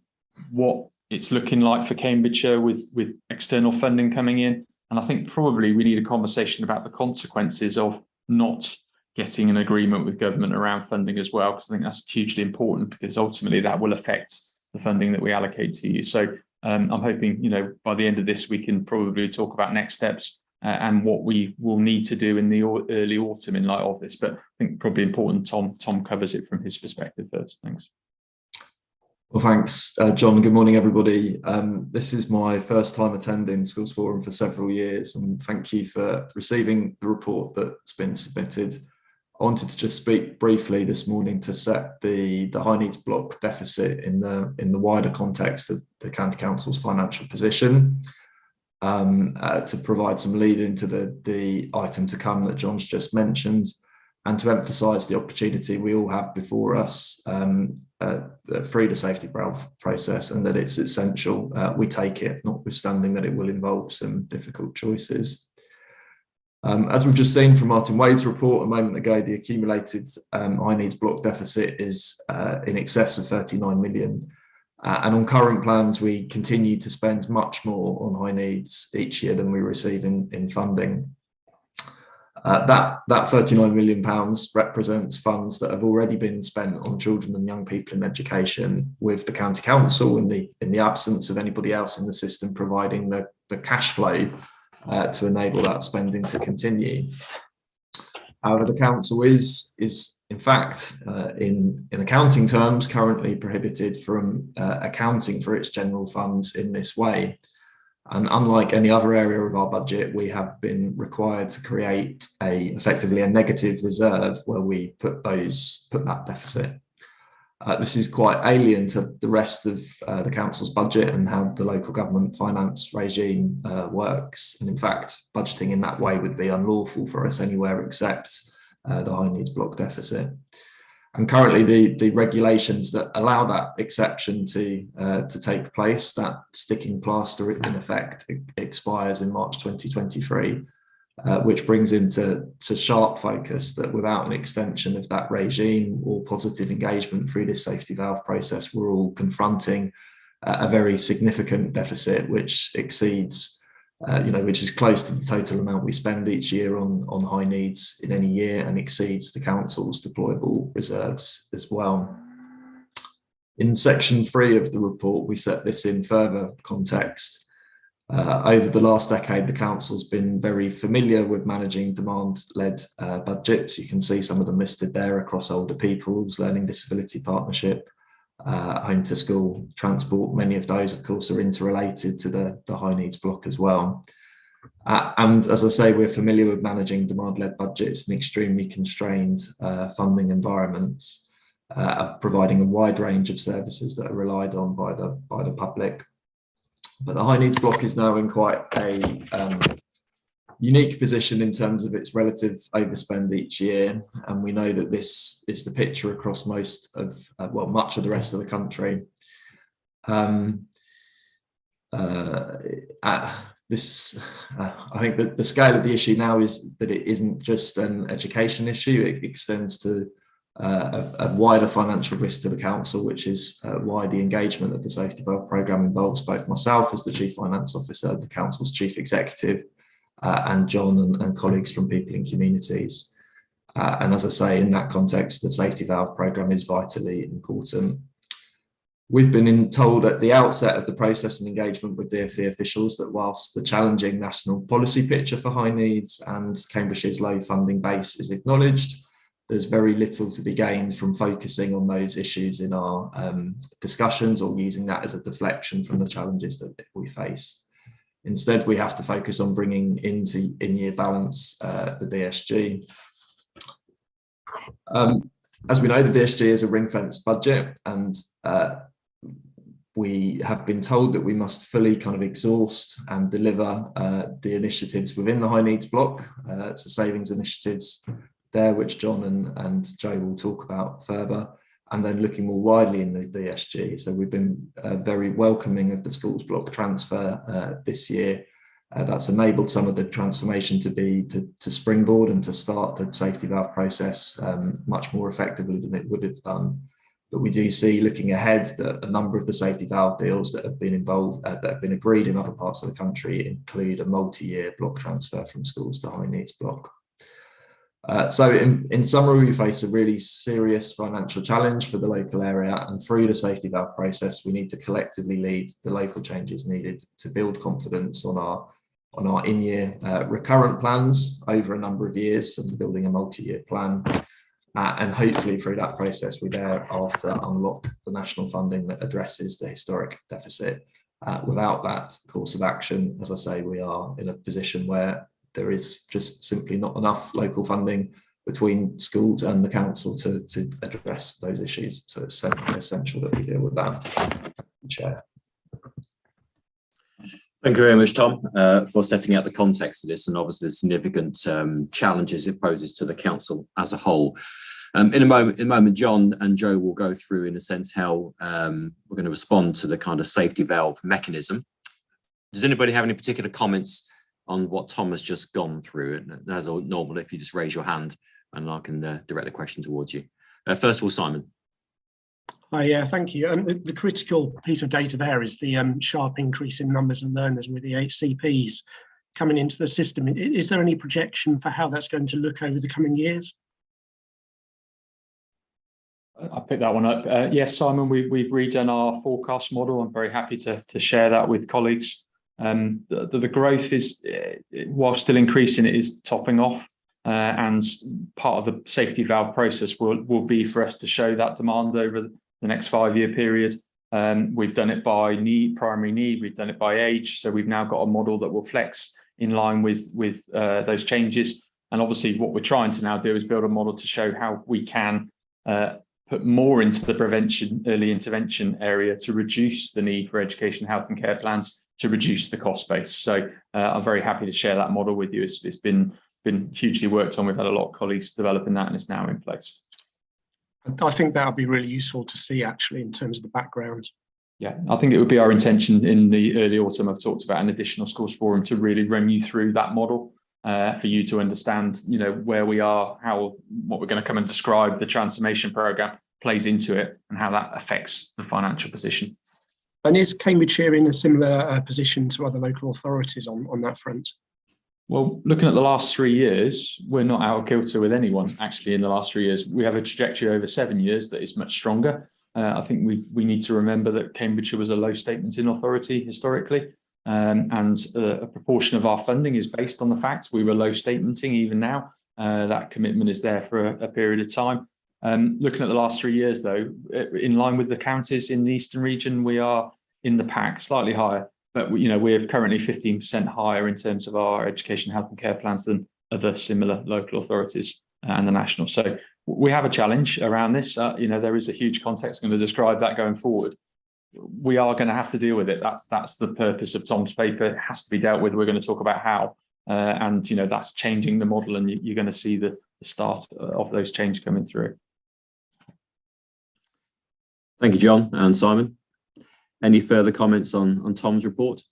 what it's looking like for Cambridgeshire with external funding coming in. And I think probably we need a conversation about the consequences of not getting an agreement with government around funding as well, because I think that's hugely important, because ultimately that will affect the funding that we allocate to you. So I'm hoping, by the end of this, we can probably talk about next steps and what we will need to do in the early autumn in light of this. But I think probably important Tom covers it from his perspective first. Thanks. Well, thanks, John. Good morning, everybody. This is my first time attending Schools Forum for several years, and thank you for receiving the report that's been submitted. I wanted to just speak briefly this morning to set the high needs block deficit in the wider context of the County Council's financial position, to provide some lead into the item to come that John's just mentioned, and to emphasise the opportunity we all have before us through the safety valve process, and that it's essential we take it, notwithstanding that it will involve some difficult choices. As we've just seen from Martin Wade's report a moment ago, the accumulated high needs block deficit is in excess of 39 million. And on current plans, we continue to spend much more on high needs each year than we receive in funding. That £39 million represents funds that have already been spent on children and young people in education, with the County Council, in the absence of anybody else in the system, providing the cash flow to enable that spending to continue. However, the council is in fact, in accounting terms, currently prohibited from accounting for its general funds in this way. And unlike any other area of our budget, we have been required to create effectively a negative reserve where we put that deficit. This is quite alien to the rest of the council's budget and how the local government finance regime works. And in fact, budgeting in that way would be unlawful for us anywhere except the high needs block deficit. And currently the regulations that allow that exception to take place, that sticking plaster in effect, expires in March 2023, which brings into sharp focus that without an extension of that regime or positive engagement through this safety valve process, we're all confronting a very significant deficit which exceeds which is close to the total amount we spend each year on high needs in any year and exceeds the council's deployable reserves as well. In section 3 of the report, we set this in further context. Over the last decade, the council's been very familiar with managing demand-led budgets. You can see some of them listed there across older people's, learning disability partnership, home to school transport. Many of those, of course, are interrelated to the high needs block as well. And as I say, we're familiar with managing demand-led budgets in extremely constrained funding environments, providing a wide range of services that are relied on by the public. But the high needs block is now in quite a unique position in terms of its relative overspend each year. And we know that this is the picture across much of the rest of the country. I think that the scale of the issue now is that it isn't just an education issue, it extends to a wider financial risk to the council, which is why the engagement of the Safety Valve programme involves both myself as the Chief Finance Officer, the council's Chief Executive, and John and colleagues from People in Communities. And as I say, in that context, the Safety Valve programme is vitally important. We've been told at the outset of the process and engagement with DfE officials that whilst the challenging national policy picture for high needs and Cambridgeshire's low funding base is acknowledged, there's very little to be gained from focusing on those issues in our discussions or using that as a deflection from the challenges that we face. Instead, we have to focus on bringing into in-year balance the DSG. As we know, the DSG is a ring-fenced budget, and we have been told that we must fully kind of exhaust and deliver the initiatives within the high needs block. So savings initiatives there, which John and Joe will talk about further, and then looking more widely in the DSG. So we've been very welcoming of the schools block transfer this year. That's enabled some of the transformation to springboard and to start the safety valve process much more effectively than it would have done. But we do see, looking ahead, that a number of the safety valve deals that have been involved, that have been agreed in other parts of the country, include a multi-year block transfer from schools to high needs block. So in summary, we face a really serious financial challenge for the local area, and through the safety valve process, we need to collectively lead the local changes needed to build confidence on our in-year recurrent plans over a number of years, and building a multi-year plan. And hopefully through that process, we thereafter unlock the national funding that addresses the historic deficit. Without that course of action, as I say, we are in a position where there is just simply not enough local funding between schools and the council to address those issues. So it's essential that we deal with that. Chair. Thank you very much, Tom, for setting out the context of this and obviously the significant challenges it poses to the council as a whole. In a moment, John and Joe will go through, in a sense, how we're going to respond to the kind of safety valve mechanism. Does anybody have any particular comments on what Tom has just gone through? And as normal, if you just raise your hand and I can direct the question towards you. First of all, Simon. Hi, thank you. The critical piece of data there is the sharp increase in numbers of learners with the Ehcps coming into the system. Is there any projection for how that's going to look over the coming years? I'll pick that one up. Yes, Simon, we've redone our forecast model. I'm very happy to share that with colleagues. The growth is, while still increasing, it is topping off. and part of the safety valve process will be for us to show that demand over the next 5-year period. We've done it by need, primary need, we've done it by age, so we've now got a model that will flex in line with those changes. And obviously what we're trying to now do is build a model to show how we can put more into the prevention, early intervention area to reduce the need for education, health and care plans, to reduce the cost base. So I'm very happy to share that model with you. It's been hugely worked on. We've had a lot of colleagues developing that, and it's now in place. I think that would be really useful to see, actually, in terms of the background. Yeah, I think it would be our intention in the early autumn. I've talked about an additional schools forum to really run you through that model for you to understand, where we are, what we're going to come and describe, the transformation program plays into it, and how that affects the financial position. And is Cambridgeshire in a similar position to other local authorities on that front? Well, looking at the last 3 years, we're not out of kilter with anyone. Actually, in the last 3 years, we have a trajectory over 7 years that is much stronger. I think we need to remember that Cambridgeshire was a low statement in authority historically, and a proportion of our funding is based on the fact we were low statementing. Even now, that commitment is there for a period of time. Looking at the last 3 years, though, in line with the counties in the Eastern region, we are in the pack, slightly higher, but we're currently 15% higher in terms of our education, health and care plans than other similar local authorities and the national. So we have a challenge around this. There is a huge context going to describe that going forward. We are going to have to deal with it. That's the purpose of Tom's paper. It has to be dealt with. We're going to talk about how, and that's changing the model, and you're going to see the start of those changes coming through. Thank you, John and Simon. Any further comments on Tom's report?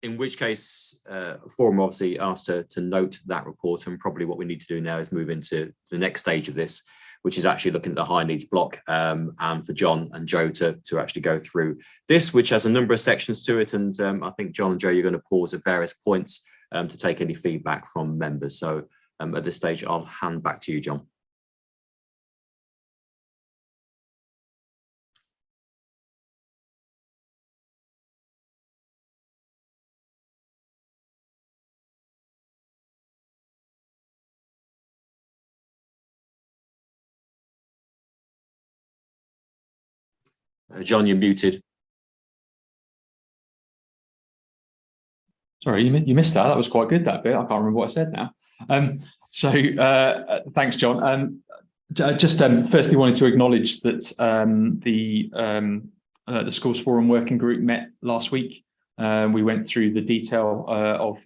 In which case, Forum obviously asked to note that report, and probably what we need to do now is move into the next stage of this, which is actually looking at the high needs block, and for John and Joe to actually go through this, which has a number of sections to it. And I think John and Joe, you're going to pause at various points to take any feedback from members. So at this stage, I'll hand back to you, John. John, you're muted. Sorry, you missed that. That was quite good, that bit. I can't remember what I said now. Thanks, John. Just firstly wanted to acknowledge that the Schools Forum Working Group met last week. We went through the detail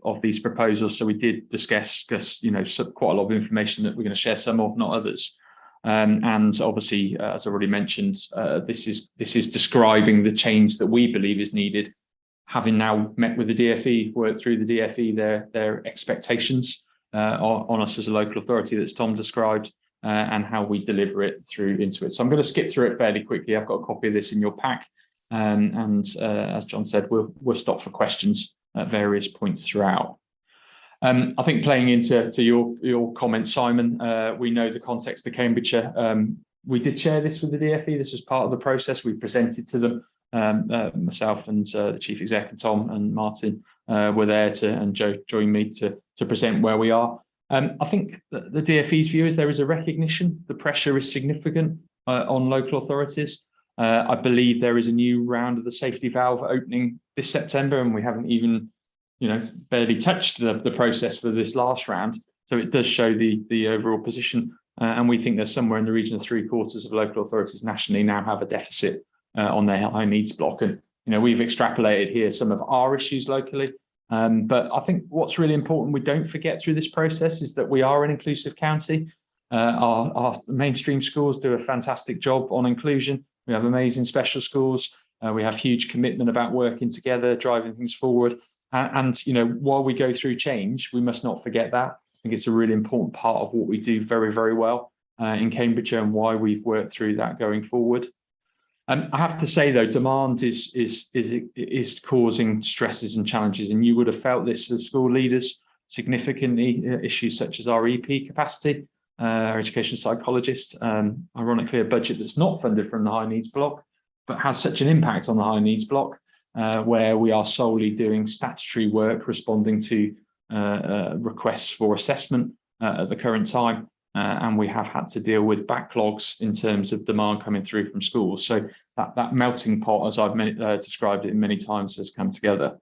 of these proposals. So we did discuss quite a lot of information that we're going to share, some of, not others. And obviously, as I already mentioned, this is describing the change that we believe is needed. Having now met with the DfE, worked through the DfE, their expectations on us as a local authority that's Tom described, and how we deliver it through into it. So I'm going to skip through it fairly quickly. I've got a copy of this in your pack, and as John said, we'll stop for questions at various points throughout. I think playing into your comments, Simon, we know the context of Cambridgeshire. We did share this with the DfE. This was part of the process. We presented to them. Myself and the Chief Exec and Tom and Martin were there and Joe joined me to present where we are. I think the DfE's view is there is a recognition. The pressure is significant on local authorities. I believe there is a new round of the safety valve opening this September, and we haven't even barely touched the process for this last round. So it does show the overall position. And we think there's somewhere in the region of 3/4 of local authorities nationally now have a deficit on their high needs block. And, we've extrapolated here some of our issues locally. But I think what's really important we don't forget through this process is that we are an inclusive county. Our mainstream schools do a fantastic job on inclusion. We have amazing special schools. We have huge commitment about working together, driving things forward. And while we go through change, we must not forget that. I think it's a really important part of what we do very, very well in Cambridgeshire, and why we've worked through that going forward. I have to say, though, demand is causing stresses and challenges, and you would have felt this as school leaders significantly. Issues such as our EP capacity, our education psychologist, ironically a budget that's not funded from the high needs block, but has such an impact on the high needs block, where we are solely doing statutory work responding to requests for assessment at the current time. And we have had to deal with backlogs in terms of demand coming through from schools. So that melting pot, as I've described it many times, has come together.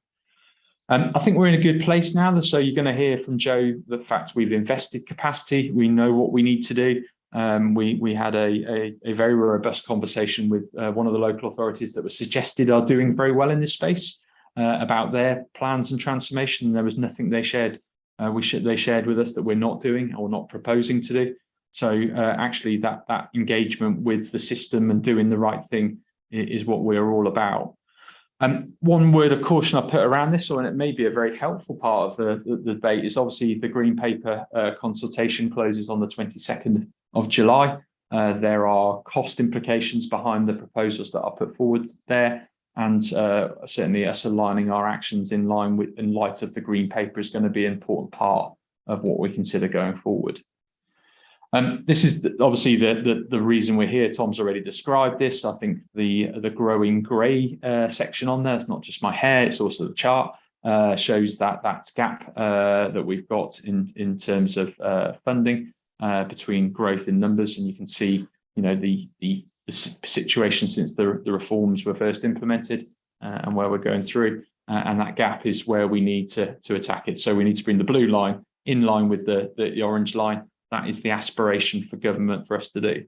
I think we're in a good place now. So you're going to hear from Joe the fact we've invested capacity. We know what we need to do. We had a very robust conversation with one of the local authorities that was suggested are doing very well in this space about their plans and transformation. There was nothing they shared. They shared with us that we're not doing or not proposing to do. So actually that engagement with the system and doing the right thing is what we're all about. One word of caution I put around this, and it may be a very helpful part of the debate, is obviously the Green Paper consultation closes on the 22nd of July. There are cost implications behind the proposals that are put forward there. And certainly us aligning our actions in light of the Green Paper is going to be an important part of what we consider going forward. This is obviously the reason we're here. Tom's already described this. I think the growing grey section on there, it's not just my hair, it's also the chart, shows that gap that we've got in terms of funding between growth in numbers. And you can see, the situation since the reforms were first implemented and where we're going through. And that gap is where we need to attack it. So we need to bring the blue line in line with the orange line. That is the aspiration for government for us to do.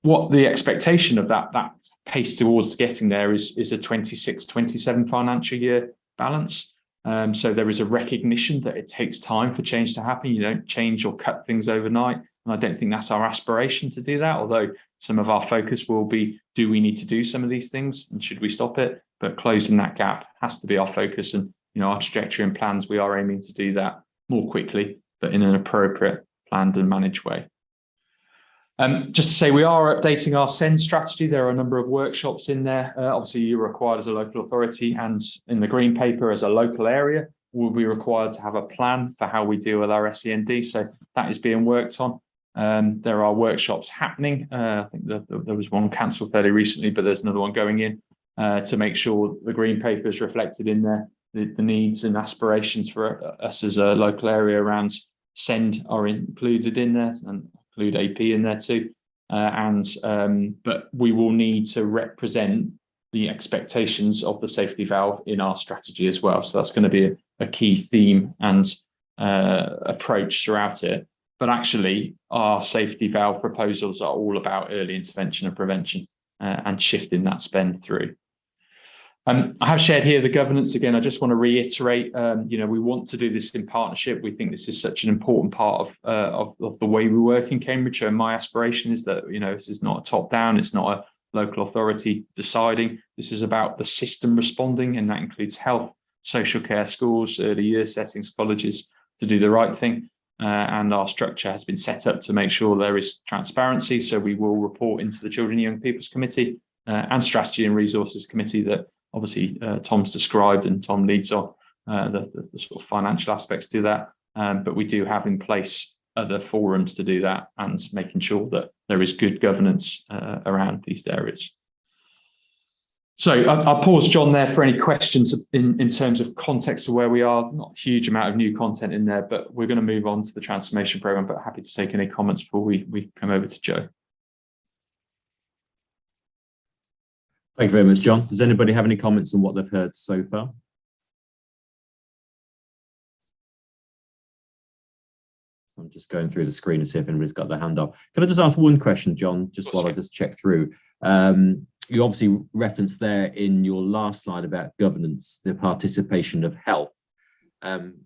What the expectation of that pace towards getting there is a 26-27 financial year balance. So there is a recognition that it takes time for change to happen. You don't change or cut things overnight. And I don't think that's our aspiration to do that, although some of our focus will be, do we need to do some of these things and should we stop it? But closing that gap has to be our focus, and our trajectory and plans, we are aiming to do that more quickly, but in an appropriate, planned and managed way. Just to say, we are updating our SEND strategy. There are a number of workshops in there. Obviously, you're required as a local authority, and in the Green Paper as a local area, we'll be required to have a plan for how we deal with our SEND. So that is being worked on. There are workshops happening. I think there was one cancelled fairly recently, but there's another one going in to make sure the Green Paper is reflected in there. The needs and aspirations for us as a local area around SEND are included in there, and include AP in there too. But we will need to represent the expectations of the safety valve in our strategy as well. So that's going to be a key theme and approach throughout it. But actually, our safety valve proposals are all about early intervention and prevention and shifting that spend through. I have shared here the governance again. I just want to reiterate, we want to do this in partnership. We think this is such an important part of the way we work in Cambridgeshire. And my aspiration is that, this is not a top down, it's not a local authority deciding. This is about the system responding, and that includes health, social care, schools, early years settings, colleges, to do the right thing. And our structure has been set up to make sure there is transparency. So we will report into the Children and Young People's Committee and Strategy and Resources Committee that obviously Tom's described, and Tom leads on the sort of financial aspects to that. But we do have in place other forums to do that, and making sure that there is good governance around these areas. So I'll pause, John, there for any questions in terms of context of where we are. Not a huge amount of new content in there, but we're going to move on to the transformation programme, but happy to take any comments before we come over to Joe. Thank you very much, John. Does anybody have any comments on what they've heard so far? I'm just going through the screen to see if anybody's got their hand up. Can I just ask one question, John, just while I just check through? You obviously referenced there in your last slide about governance, the participation of health.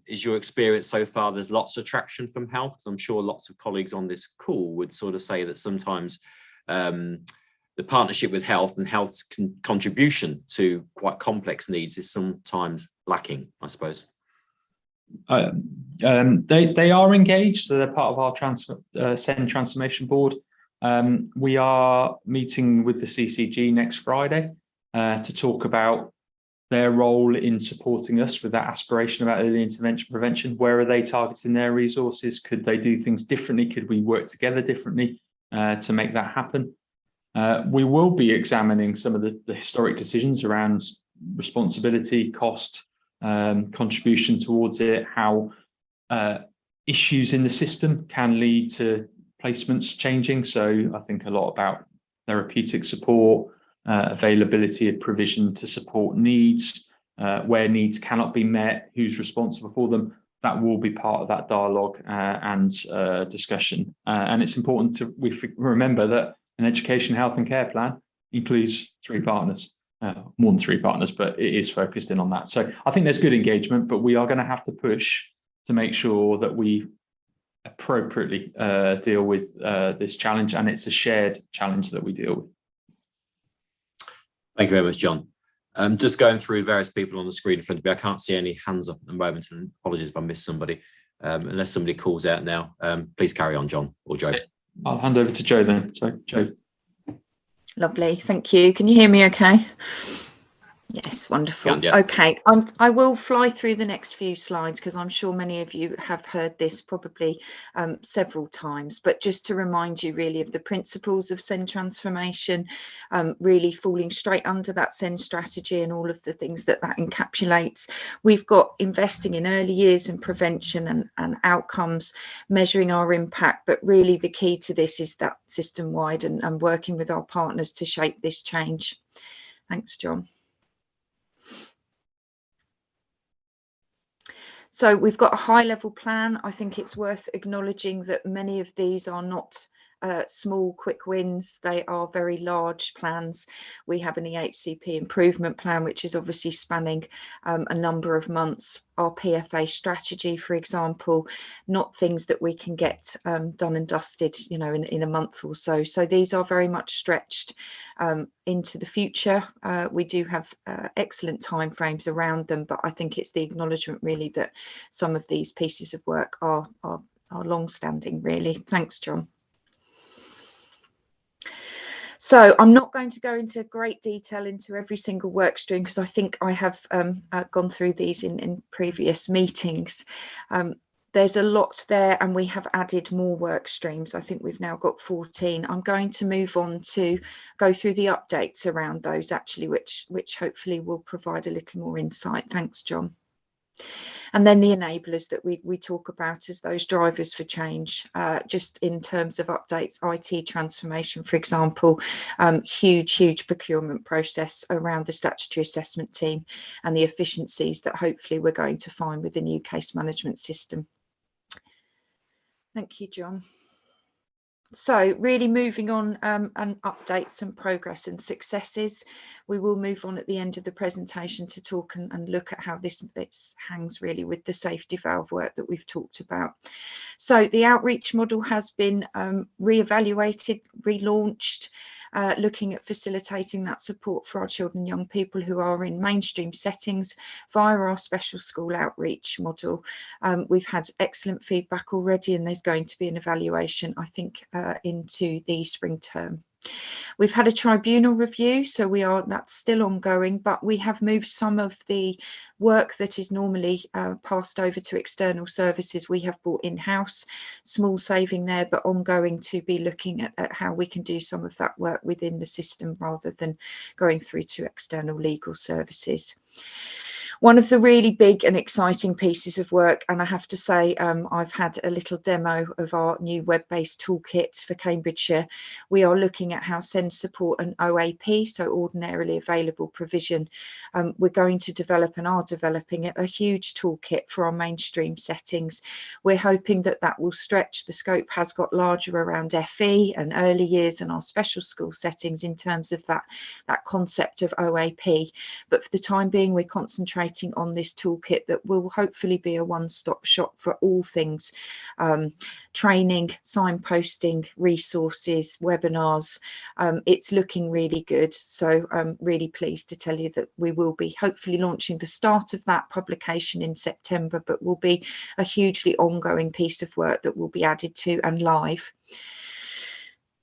Is your experience so far there's lots of traction from health? Because I'm sure lots of colleagues on this call would sort of say that sometimes the partnership with health and health's contribution to quite complex needs is sometimes lacking, I suppose. They are engaged, so they're part of our SEND Transformation Board. We are meeting with the CCG next Friday to talk about their role in supporting us with that aspiration about early intervention prevention. Where are they targeting their resources? Could they do things differently? Could we work together differently to make that happen? We will be examining some of the historic decisions around responsibility, cost, contribution towards it, how issues in the system can lead to placements changing. So I think a lot about therapeutic support, availability of provision to support needs, where needs cannot be met, who's responsible for them. That will be part of that dialogue and discussion. And it's important to remember that an education, health and care plan includes 3 partners, more than 3 partners, but it is focused in on that. So I think there's good engagement, but we are going to have to push to make sure that we appropriately deal with this challenge, and it's a shared challenge that we deal with. Thank you very much, John. Just going through various people on the screen in front of me. I can't see any hands up at the moment, and apologies if I missed somebody. Unless somebody calls out now, please carry on, John or Joe. I'll hand over to Joe then. So, Joe. Lovely, thank you. Can you hear me okay? Yes, wonderful. Yeah. Okay, I will fly through the next few slides because I'm sure many of you have heard this probably several times, but just to remind you really of the principles of SEND transformation, really falling straight under that SEND strategy and all of the things that encapsulates. We've got investing in early years and prevention and outcomes, measuring our impact, but really the key to this is that system-wide and working with our partners to shape this change. Thanks, John. So we've got a high level plan. I think it's worth acknowledging that many of these are not small quick wins. They are very large plans. We have an Ehcp improvement plan, which is obviously spanning a number of months. Our PFA strategy, for example, not things that we can get done and dusted, you know, in a month or so. So these are very much stretched into the future. We do have excellent timeframes around them, but I think it's the acknowledgement really that some of these pieces of work are long-standing, really. Thanks, John. So I'm not going to go into great detail into every single work stream because I think I have gone through these in previous meetings. There's a lot there and we have added more work streams. I think we've now got 14. I'm going to move on to go through the updates around those actually, which hopefully will provide a little more insight. Thanks, John. And then the enablers that we talk about as those drivers for change, just in terms of updates, IT transformation, for example, huge procurement process around the statutory assessment team and the efficiencies that hopefully we're going to find with the new case management system. Thank you, John. So really moving on and updates and progress and successes. We will move on at the end of the presentation to talk and look at how this hangs really with the safety valve work that we've talked about. So the outreach model has been re-evaluated, relaunched, looking at facilitating that support for our children and young people who are in mainstream settings via our special school outreach model. We've had excellent feedback already and there's going to be an evaluation, I think, into the spring term. We've had a tribunal review, so that's still ongoing, but we have moved some of the work that is normally passed over to external services. We have brought in-house, small saving there, but ongoing to be looking at how we can do some of that work within the system rather than going through to external legal services. One of the really big and exciting pieces of work, and I have to say I've had a little demo of our new web-based toolkits for Cambridgeshire. We are looking at how SEND support and OAP, so ordinarily available provision. We're going to develop and are developing a huge toolkit for our mainstream settings. We're hoping that that will stretch. The scope has got larger around FE and early years and our special school settings in terms of that concept of OAP. But for the time being, we're concentrating on this toolkit that will hopefully be a one-stop shop for all things training, signposting, resources, webinars. It's looking really good, so I'm really pleased to tell you that we will be hopefully launching the start of that publication in September, but will be a hugely ongoing piece of work that will be added to and live.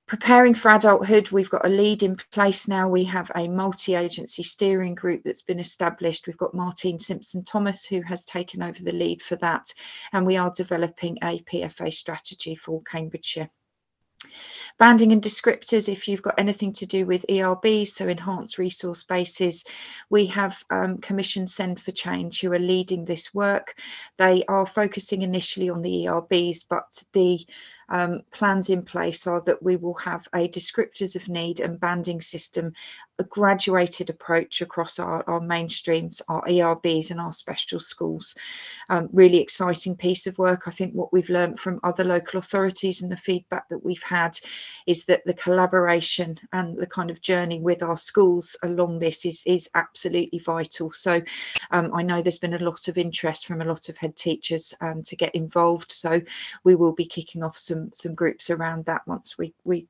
Preparing for adulthood, we've got a lead in place now. We have a multi-agency steering group that's been established. We've got Martine Simpson-Thomas who has taken over the lead for that, and we are developing a PFA strategy for Cambridgeshire. Banding and descriptors, if you've got anything to do with ERBs, so enhanced resource bases, we have commissioned Send for Change, who are leading this work. They are focusing initially on the ERBs, but the plans in place are that we will have a descriptors of need and banding system, a graduated approach across our mainstreams, our ERBs and our special schools. Really exciting piece of work. I think what we've learned from other local authorities and the feedback that we've had is that the collaboration and the kind of journey with our schools along this is absolutely vital. So I know there's been a lot of interest from a lot of head teachers to get involved. So we will be kicking off some groups around that once we've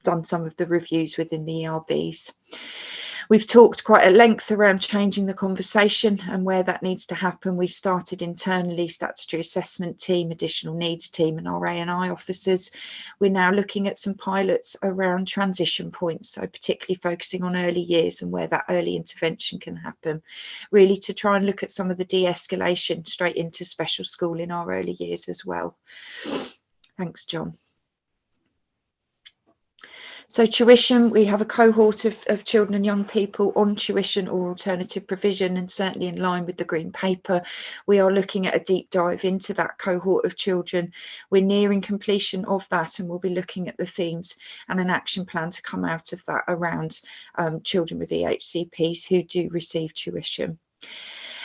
done some of the reviews within the ERBs. We've talked quite at length around changing the conversation and where that needs to happen. We've started internally statutory assessment team, additional needs team and our A&I officers. We're now looking at some pilots around transition points, so particularly focusing on early years and where that early intervention can happen, really to try and look at some of the de-escalation straight into special school in our early years as well. Thanks, John. So tuition, we have a cohort of children and young people on tuition or alternative provision, and certainly in line with the Green Paper, we are looking at a deep dive into that cohort of children. We're nearing completion of that, and we'll be looking at the themes and an action plan to come out of that around children with EHCPs who do receive tuition.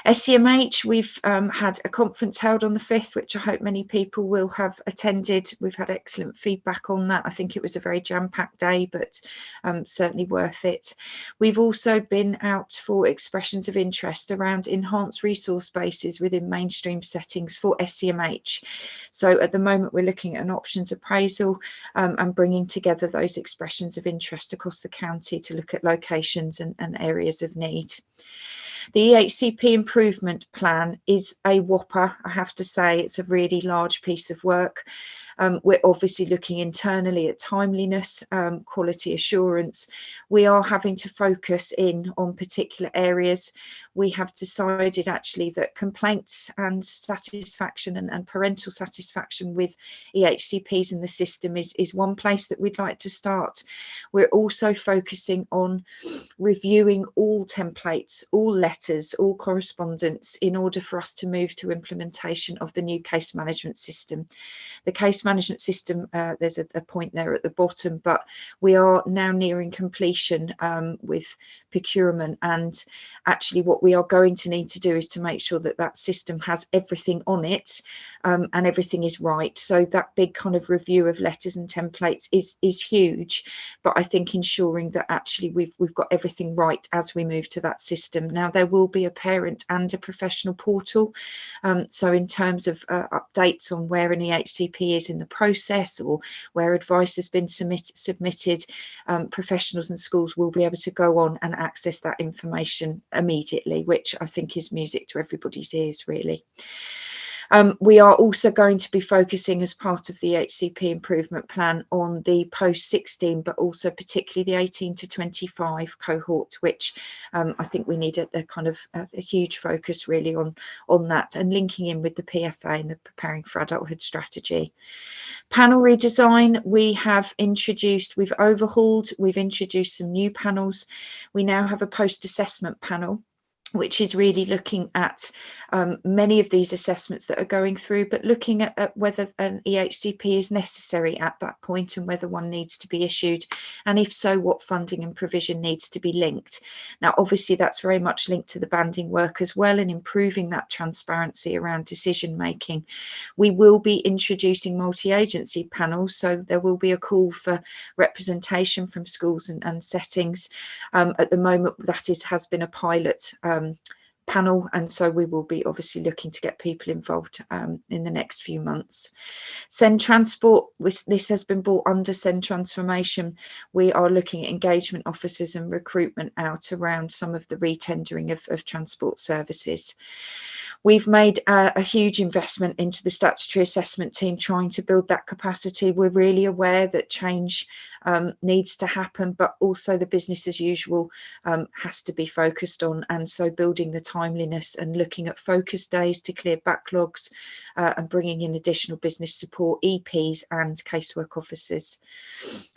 SEMH, we've had a conference held on the 5th, which I hope many people will have attended. We've had excellent feedback on that. I think it was a very jam-packed day, but certainly worth it. We've also been out for expressions of interest around enhanced resource bases within mainstream settings for SEMH. So at the moment, we're looking at an options appraisal and bringing together those expressions of interest across the county to look at locations and areas of need. The EHCP improvement plan is a whopper, I have to say. It's a really large piece of work. We're obviously looking internally at timeliness, quality assurance. We are having to focus in on particular areas. We have decided actually that complaints and satisfaction and parental satisfaction with EHCPs in the system is one place that we'd like to start. We're also focusing on reviewing all templates, all letters, all correspondence in order for us to move to implementation of the new case management system. The case management system, there's a point there at the bottom, but we are now nearing completion with procurement, and actually what we are going to need to do is to make sure that that system has everything on it and everything is right. So that big kind of review of letters and templates is huge, but I think ensuring that actually we've got everything right as we move to that system. Now there will be a parent and a professional portal, so in terms of updates on where an EHCP is in the process or where advice has been submitted, professionals and schools will be able to go on and access that information immediately, which I think is music to everybody's ears, really. We are also going to be focusing as part of the EHCP improvement plan on the post-16, but also particularly the 18 to 25 cohort, which I think we need a kind of a huge focus really on that, and linking in with the PFA and the Preparing for Adulthood strategy. Panel redesign, we've overhauled, we've introduced some new panels. We now have a post-assessment panel, which is really looking at many of these assessments that are going through, but looking at whether an EHCP is necessary at that point and whether one needs to be issued, and if so, what funding and provision needs to be linked. Now, obviously, that's very much linked to the banding work as well, and improving that transparency around decision making. We will be introducing multi-agency panels, so there will be a call for representation from schools and settings. At the moment, that has been a pilot panel, and so we will be obviously looking to get people involved in the next few months. Send Transport, this has been brought under Send Transformation. We are looking at engagement officers and recruitment out around some of the retendering of transport services. We've made a huge investment into the statutory assessment team, trying to build that capacity. We're really aware that change needs to happen, but also the business as usual has to be focused on, and so building the time timeliness and looking at focus days to clear backlogs and bringing in additional business support, EPs and casework officers.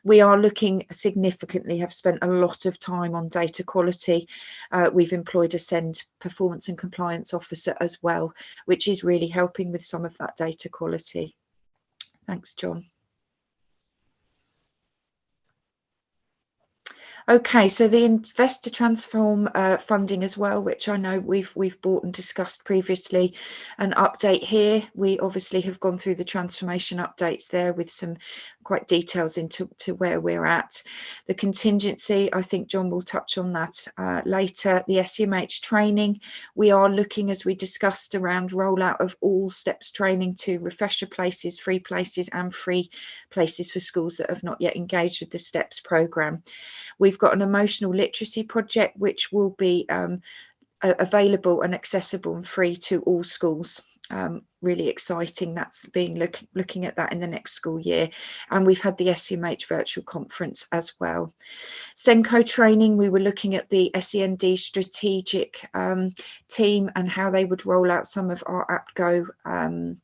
We are looking significantly, have spent a lot of time on data quality. We've employed a SEND performance and compliance officer as well, which is really helping with some of that data quality. Thanks, John. Okay, so the Invest to Transform funding as well, which I know we've bought and discussed previously. An update here. We obviously have gone through the transformation updates there with some quite details into where we're at. The contingency, I think John will touch on that later. The SEMH training, we are looking, as we discussed, around rollout of all STEPS training to refresher places, free places and free places for schools that have not yet engaged with the STEPS programme. We've got an emotional literacy project which will be available and accessible and free to all schools. Really exciting. That's being looking at that in the next school year. And we've had the SEMH virtual conference as well. SENCO training, we were looking at the SEND strategic team and how they would roll out some of our APGO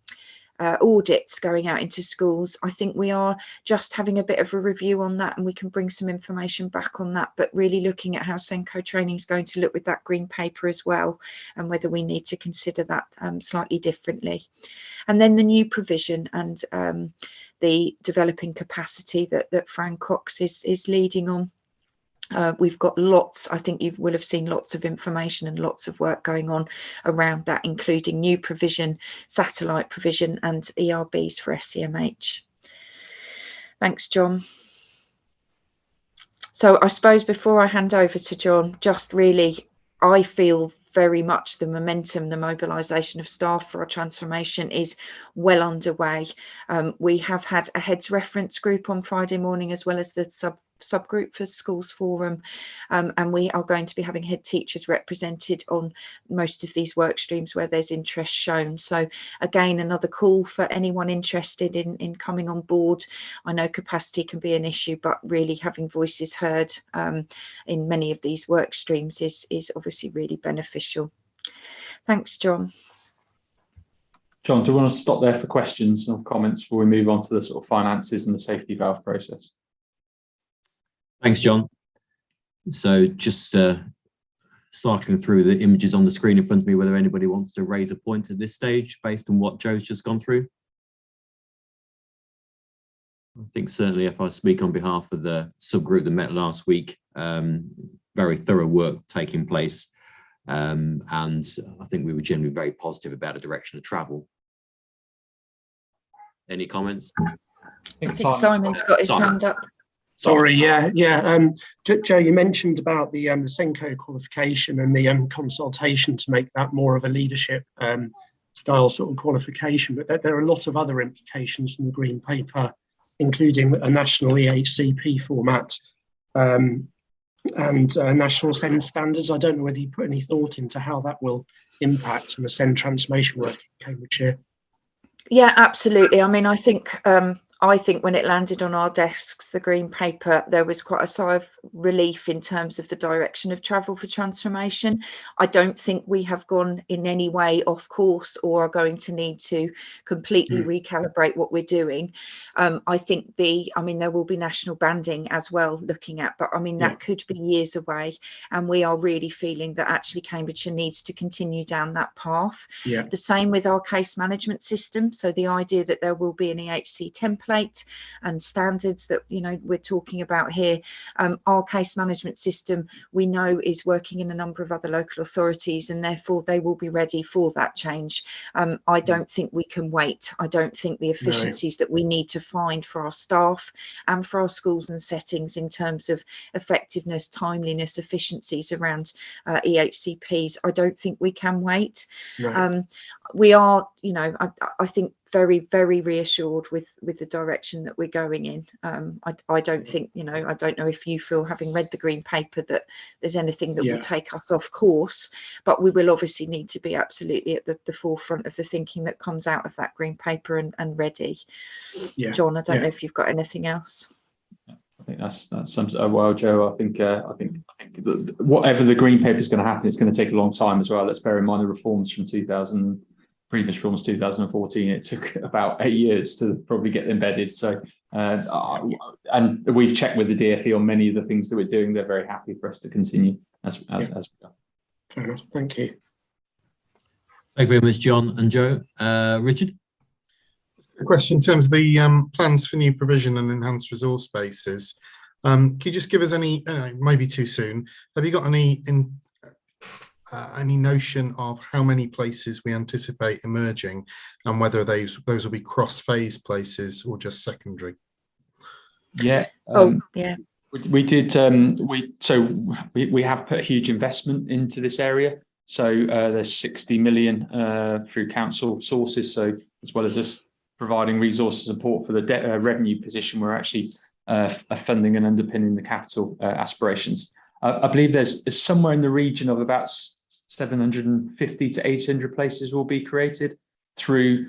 audits going out into schools. I think we are just having a bit of a review on that, and we can bring some information back on that, but really looking at how SENCO training is going to look with that green paper as well, and whether we need to consider that slightly differently. And then the new provision and the developing capacity that Fran Cox is leading on. We've got lots, I think you will have seen lots of information and lots of work going on around that, including new provision, satellite provision and ERBs for SEMH. Thanks, John. So I suppose before I hand over to John, just really, I feel very much the momentum, the mobilisation of staff for our transformation is well underway. We have had a heads reference group on Friday morning, as well as the subgroup for Schools Forum, and we are going to be having head teachers represented on most of these work streams where there's interest shown. So again, another call for anyone interested in coming on board. I know capacity can be an issue, but really having voices heard in many of these work streams is obviously really beneficial. Thanks, John. John, do you want to stop there for questions or comments before we move on to the sort of finances and the safety valve process? Thanks, John. So just cycling through the images on the screen in front of me, whether anybody wants to raise a point at this stage based on what Joe's just gone through. I think certainly if I speak on behalf of the subgroup that met last week, very thorough work taking place. And I think we were generally very positive about the direction of travel. Any comments? I think Simon's got his hand up. Sorry, yeah. Joe, you mentioned about the SENCO qualification and the consultation to make that more of a leadership style sort of qualification, but there are a lot of other implications from the green paper, including a national Ehcp format and national SEND standards. I don't know whether you put any thought into how that will impact on the SEND transformation work in Cambridgeshire. Yeah, absolutely. I mean, I think when it landed on our desks, the green paper, there was quite a sigh of relief in terms of the direction of travel for transformation. I don't think we have gone in any way off course or are going to need to completely recalibrate what we're doing. I think there will be national banding as well looking at, but I mean, that could be years away. And we are really feeling that actually Cambridgeshire needs to continue down that path. Yeah. The same with our case management system. So the idea that there will be an EHC template and standards that we're talking about here. Our case management system, we know, is working in a number of other local authorities, and therefore they will be ready for that change. I don't think we can wait. I don't think the efficiencies that we need to find for our staff and for our schools and settings in terms of effectiveness, timeliness, efficiencies around EHCPs, I don't think we can wait. No. We are, I think, very, very reassured with the direction that we're going in. I don't think, I don't know if you feel, having read the green paper, that there's anything that will take us off course, but we will obviously need to be absolutely at the forefront of the thinking that comes out of that green paper and ready. John, I don't know if you've got anything else. I think that sums it up well, Joe. I think whatever the green paper is going to happen, it's going to take a long time as well. Let's bear in mind the reforms from previous reforms 2014. It took about 8 years to probably get embedded. So, and we've checked with the DfE on many of the things that we're doing. They're very happy for us to continue as we are. Fair enough. Thank you. Thank you very much, John and Joe. Richard? A question in terms of the plans for new provision and enhanced resource bases. Can you just give us any, maybe too soon, have you got any notion of how many places we anticipate emerging and whether those will be cross-phase places or just secondary? Yeah. Yeah. We did. We have put a huge investment into this area. So there's 60 million through council sources. So as well as us providing resource support for the revenue position, we're actually funding and underpinning the capital aspirations. I believe there's somewhere in the region of about 750 to 800 places will be created through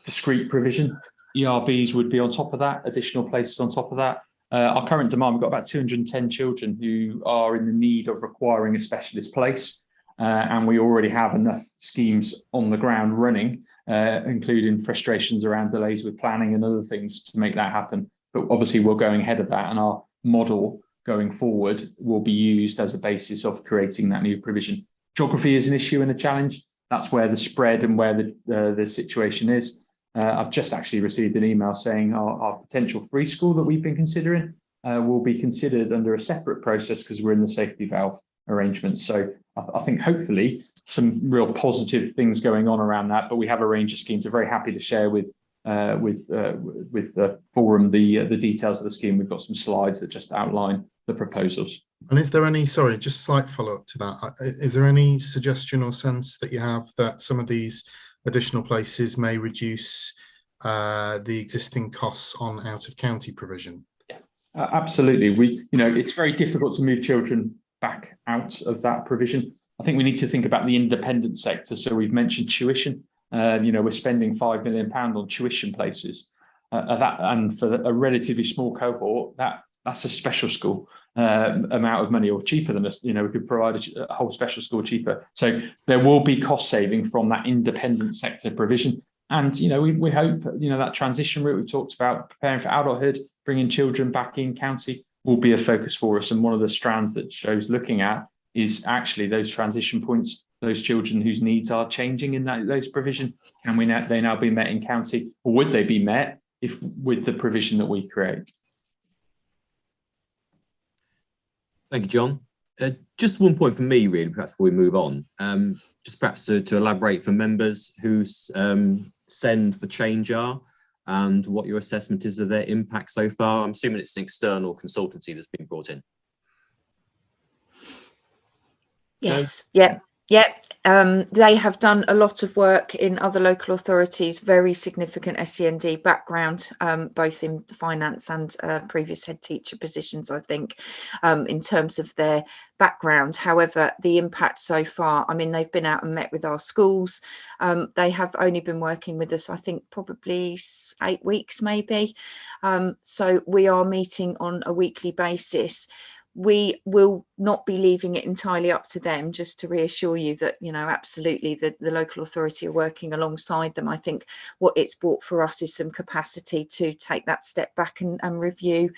discrete provision. ERBs would be on top of that, additional places on top of that. Our current demand, we've got about 210 children who are in the need of requiring a specialist place. And we already have enough schemes on the ground running, including frustrations around delays with planning and other things to make that happen. But obviously we're going ahead of that, and our model going forward will be used as a basis of creating that new provision. Geography is an issue and a challenge. That's where the spread and where the situation is. I've just actually received an email saying our potential free school that we've been considering will be considered under a separate process because we're in the safety valve arrangements. So I think hopefully some real positive things going on around that, but we have a range of schemes. We're very happy to share with the forum the details of the scheme. We've got some slides that just outline the proposals. And is there any, sorry, just a slight follow-up to that, is there any suggestion or sense that you have that some of these additional places may reduce the existing costs on out-of-county provision? Yeah, absolutely. It's very difficult to move children back out of that provision. I think we need to think about the independent sector. So we've mentioned tuition. We're spending £5 million on tuition places. And for a relatively small cohort, that's a special school amount of money, or cheaper than us. We could provide a whole special school cheaper. So there will be cost saving from that independent sector provision. And, we hope, that transition route we talked about, preparing for adulthood, bringing children back in county, will be a focus for us. And one of the strands that Joe's looking at is actually those transition points, those children whose needs are changing in those provision. Can they now be met in county, or would they be met with the provision that we create? Thank you, John. Just one point for me, really, perhaps before we move on, just perhaps to elaborate for members who send for change are, and what your assessment is of their impact so far. I'm assuming it's an external consultancy that's been brought in. Yes, yeah. They have done a lot of work in other local authorities, very significant SEND background, both in finance and previous head teacher positions, I think, in terms of their background. However, the impact so far, they've been out and met with our schools. They have only been working with us, I think, probably 8 weeks, maybe. So we are meeting on a weekly basis. We will not be leaving it entirely up to them, just to reassure you that, absolutely the local authority are working alongside them. I think what it's brought for us is some capacity to take that step back and review,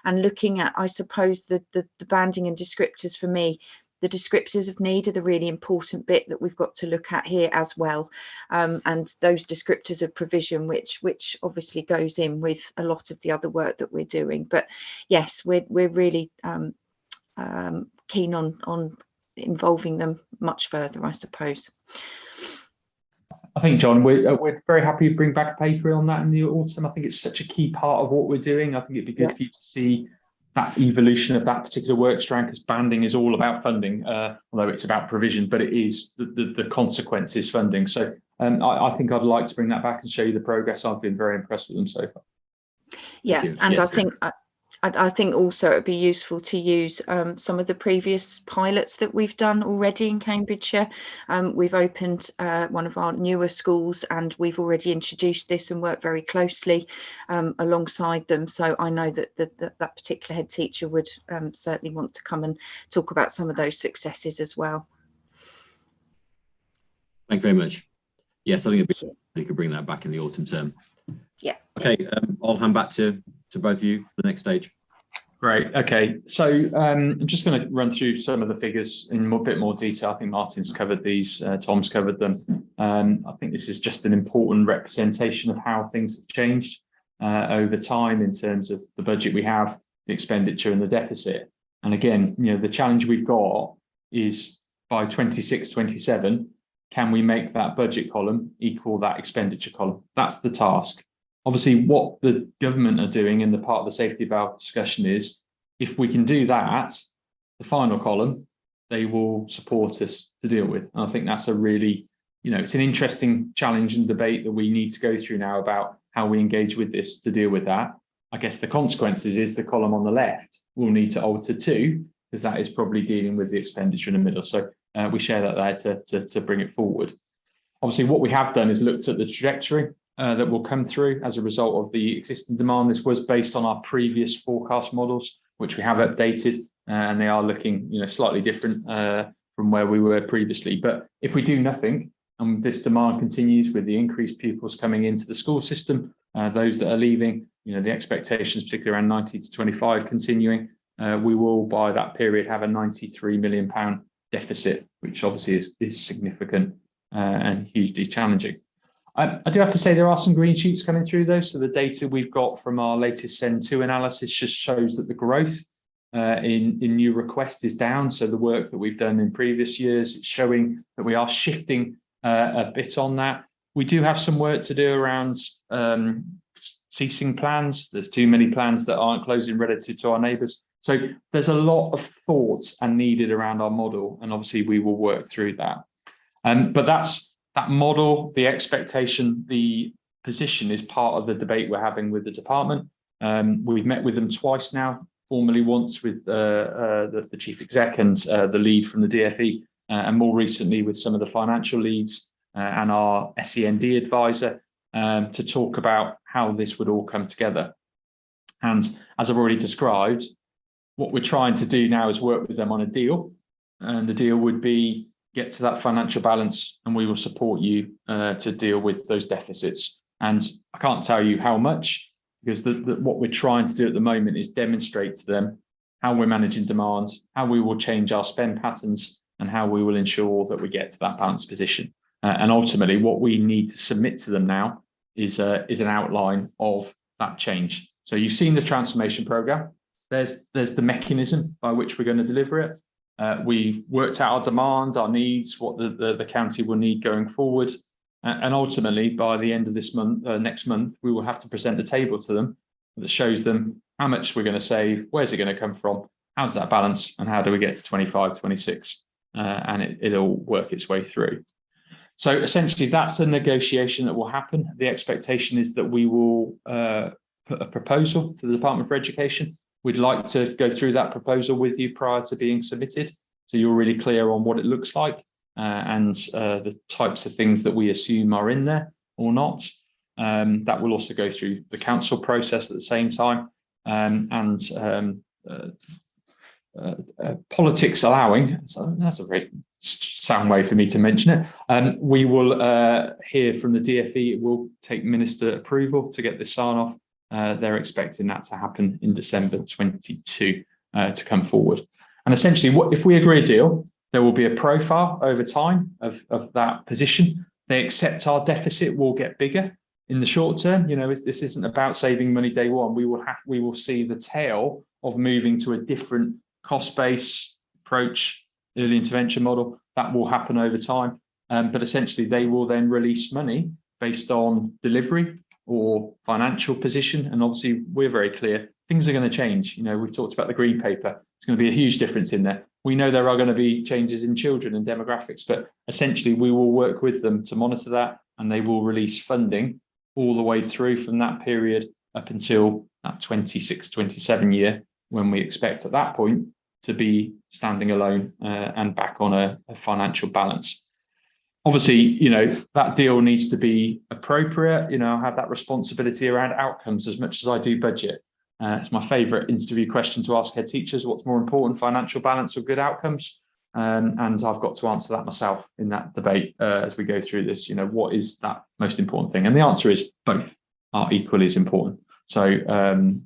and looking at, I suppose, the banding and descriptors. For me, the descriptors of need are the really important bit that we've got to look at here as well. And those descriptors of provision, which obviously goes in with a lot of the other work that we're doing. But yes, we're really keen on involving them much further, I suppose. I think, John, we're very happy to bring back a paper on that in the autumn. I think it's such a key part of what we're doing. I think it'd be good for you to see that evolution of that particular work strand, because banding is all about funding, although it's about provision, but it is the consequence is funding. So I think I'd like to bring that back and show you the progress. I've been very impressed with them so far. Yeah, and yes, I think I think also it would be useful to use some of the previous pilots that we've done already in Cambridgeshire. We've opened one of our newer schools and we've already introduced this and worked very closely alongside them. So I know that that particular head teacher would certainly want to come and talk about some of those successes as well. Thank you very much. Yes, I think you could bring that back in the autumn term. Yeah. Okay, I'll hand back to both of you for the next stage. Great. Okay, so I'm just going to run through some of the figures in a bit more detail. I think Martin's covered these, Tom's covered them. I think this is just an important representation of how things have changed over time in terms of the budget we have, the expenditure and the deficit. And again, the challenge we've got is by 26-27, can we make that budget column equal that expenditure column? That's the task. Obviously, what the government are doing in the part of the safety valve discussion is, if we can do that, the final column, they will support us to deal with. And I think that's a really, it's an interesting challenge and debate that we need to go through now about how we engage with this to deal with that. I guess the consequences is the column on the left will need to alter too, because that is probably dealing with the expenditure in the middle. So we share that there to bring it forward. Obviously, what we have done is looked at the trajectory that will come through as a result of the existing demand. This was based on our previous forecast models, which we have updated, and they are looking, slightly different from where we were previously. But if we do nothing, and this demand continues with the increased pupils coming into the school system, those that are leaving, the expectations, particularly around 90 to 25 continuing, we will by that period have a £93 million deficit, which obviously is significant and hugely challenging. I do have to say there are some green shoots coming through though. So the data we've got from our latest SEND2 analysis just shows that the growth in new requests is down. So the work that we've done in previous years, it's showing that we are shifting a bit on that. We do have some work to do around ceasing plans. There's too many plans that aren't closing relative to our neighbours. So there's a lot of thought and needed around our model, and obviously we will work through that. But that model, the expectation, the position is part of the debate we're having with the department. We've met with them twice now, formally once with the chief exec and the lead from the DFE, and more recently with some of the financial leads and our SEND advisor to talk about how this would all come together. And as I've already described, what we're trying to do now is work with them on a deal, and the deal would be get to that financial balance, and we will support you to deal with those deficits. And I can't tell you how much, because what we're trying to do at the moment is demonstrate to them how we're managing demand, how we will change our spend patterns, and how we will ensure that we get to that balanced position. And ultimately, what we need to submit to them now is an outline of that change. So you've seen the transformation program. There's the mechanism by which we're going to deliver it. We worked out our demand, our needs, what the county will need going forward. And ultimately, by the end of this month, next month, we will have to present the table to them that shows them how much we're going to save, where's it going to come from, how's that balance, and how do we get to 25, 26, and it'll work its way through. So essentially, that's a negotiation that will happen. The expectation is that we will put a proposal to the Department for Education. We'd like to go through that proposal with you prior to being submitted, so you're really clear on what it looks like and the types of things that we assume are in there or not. That will also go through the council process at the same time, politics allowing, so that's a very sound way for me to mention it. We will hear from the DFE. It will take minister approval to get this sign off. They're expecting that to happen in December 22 to come forward. And essentially, if we agree a deal, there will be a profile over time of that position. They accept our deficit will get bigger in the short term. This isn't about saving money day one. We will see the tail of moving to a different cost base approach, early intervention model. That will happen over time. But essentially, they will then release money based on delivery or financial position. And obviously, we're very clear, things are going to change. We've talked about the green paper. It's going to be a huge difference in there. We know there are going to be changes in children and demographics, but essentially we will work with them to monitor that, and they will release funding all the way through from that period up until that 26-27 year, when we expect at that point to be standing alone and back on a financial balance. Obviously, you know, that deal needs to be appropriate. You know, I have that responsibility around outcomes as much as I do budget. It's my favourite interview question to ask head teachers: what's more important, financial balance or good outcomes? And I've got to answer that myself in that debate as we go through this. You know, what is that most important thing? And the answer is both are equally as important. So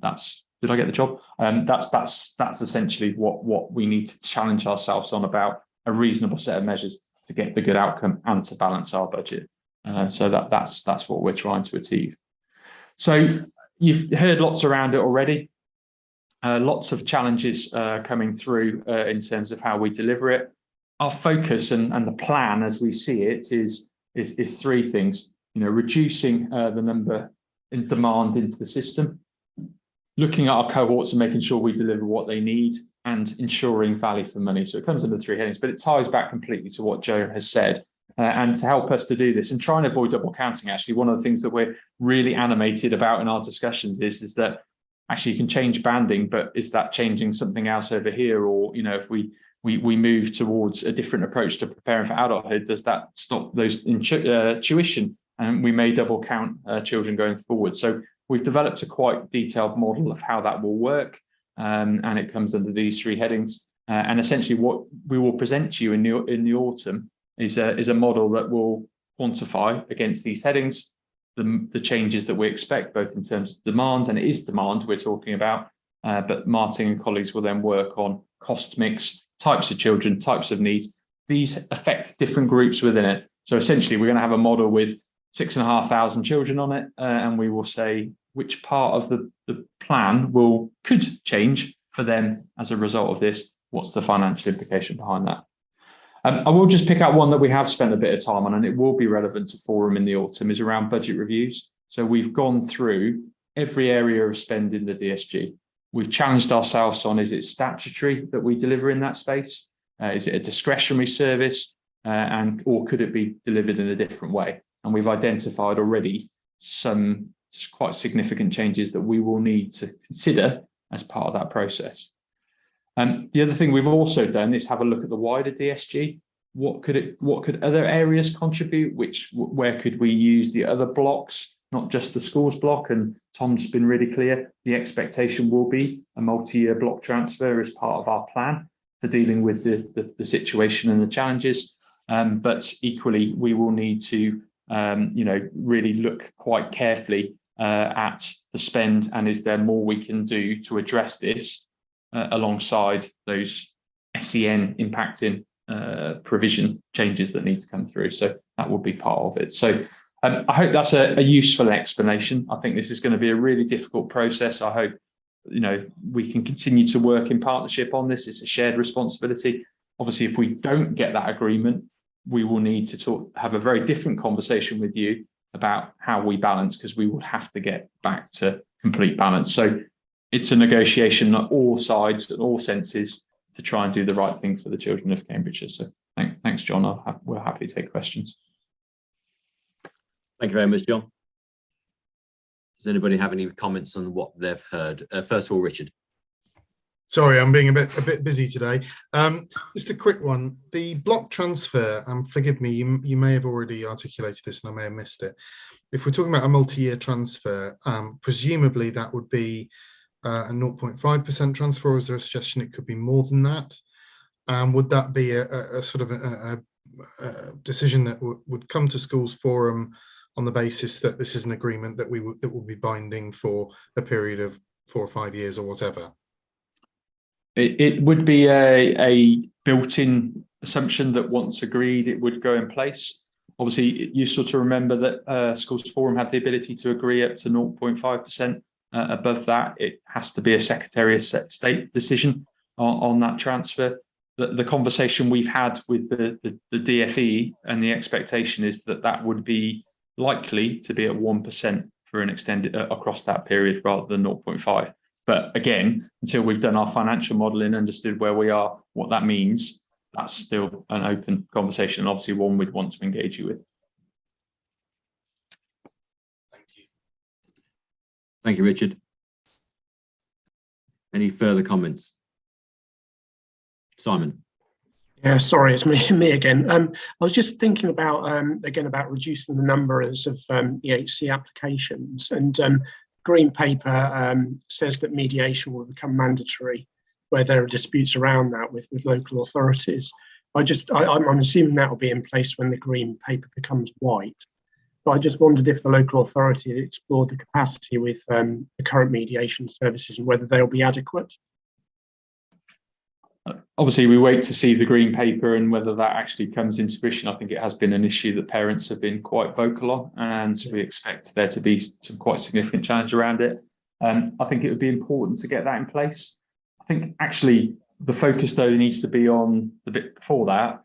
that's, did I get the job? That's essentially what we need to challenge ourselves on, about a reasonable set of measures to get the good outcome and to balance our budget. So that's what we're trying to achieve. So you've heard lots around it already. Lots of challenges coming through in terms of how we deliver it. Our focus and the plan, as we see it, is three things. You know, reducing the number in demand into the system, looking at our cohorts and making sure we deliver what they need, and ensuring value for money. So it comes under three headings, but it ties back completely to what Joe has said. And to help us to do this and try and avoid double counting, actually, one of the things that we're really animated about in our discussions is that actually you can change banding, but is that changing something else over here? Or, you know, if we move towards a different approach to preparing for adulthood, does that stop those in tuition? And we may double count children going forward. So we've developed a quite detailed model of how that will work. And it comes under these three headings. And essentially what we will present to you in the autumn is a model that will quantify against these headings the changes that we expect, both in terms of demand, and it is demand we're talking about, but Martin and colleagues will then work on cost mix, types of children, types of needs. These affect different groups within it. So essentially we're going to have a model with 6,500 children on it, and we will say which part of the plan could change for them as a result of this. What's the financial implication behind that? I will just pick out one that we have spent a bit of time on, and it will be relevant to Forum in the autumn, is around budget reviews. So we've gone through every area of spend in the DSG. We've challenged ourselves on, is it statutory that we deliver in that space? Is it a discretionary service? Or could it be delivered in a different way? And we've identified already some quite significant changes that we will need to consider as part of that process. The other thing we've also done is have a look at the wider DSG. What could other areas contribute? Where could we use the other blocks, not just the schools block? And Tom's been really clear. The expectation will be a multi-year block transfer as part of our plan for dealing with the situation and the challenges. But equally, we will need to really look quite carefully at the spend, and is there more we can do to address this alongside those SEN impacting provision changes that need to come through. So that will be part of it. So I hope that's a useful explanation. I think this is going to be a really difficult process. I hope we can continue to work in partnership on this. It's a shared responsibility. Obviously, if we don't get that agreement, we will need to have a very different conversation with you about how we balance, because we will have to get back to complete balance. So it's a negotiation on all sides and all senses to try and do the right thing for the children of Cambridgeshire. So thanks, John. We're happy to take questions. Thank you very much, John. Does anybody have any comments on what they've heard? First of all, Richard. Sorry, I'm being a bit busy today. Just a quick one. The block transfer, forgive me, you may have already articulated this and I may have missed it. If we're talking about a multi-year transfer, presumably that would be a 0.5% transfer, or is there a suggestion it could be more than that? Would that be a sort of a decision that would come to Schools Forum on the basis that this is an agreement that will be binding for a period of 4 or 5 years or whatever? It would be a built-in assumption that once agreed, it would go in place. Obviously, you sort of remember that Schools Forum had the ability to agree up to 0.5%. Above that, it has to be a Secretary of State decision on that transfer. The conversation we've had with the DFE, and the expectation is that would be likely to be at 1% for an extended across that period rather than 0.5. But again, until we've done our financial modelling, understood where we are, what that means, that's still an open conversation, and obviously one we'd want to engage you with. Thank you, Richard. Any further comments? Simon. Yeah, sorry, it's me again. I was just thinking about again about reducing the numbers of Ehcp applications, and Green Paper says that mediation will become mandatory where there are disputes around that with local authorities. I'm assuming that will be in place when the Green Paper becomes white. But I just wondered if the local authority had explored the capacity with the current mediation services and whether they'll be adequate. Obviously, we wait to see the Green Paper and whether that actually comes into fruition. I think it has been an issue that parents have been quite vocal on, and we expect there to be some quite significant challenge around it. I think it would be important to get that in place. I think actually the focus though needs to be on the bit before that.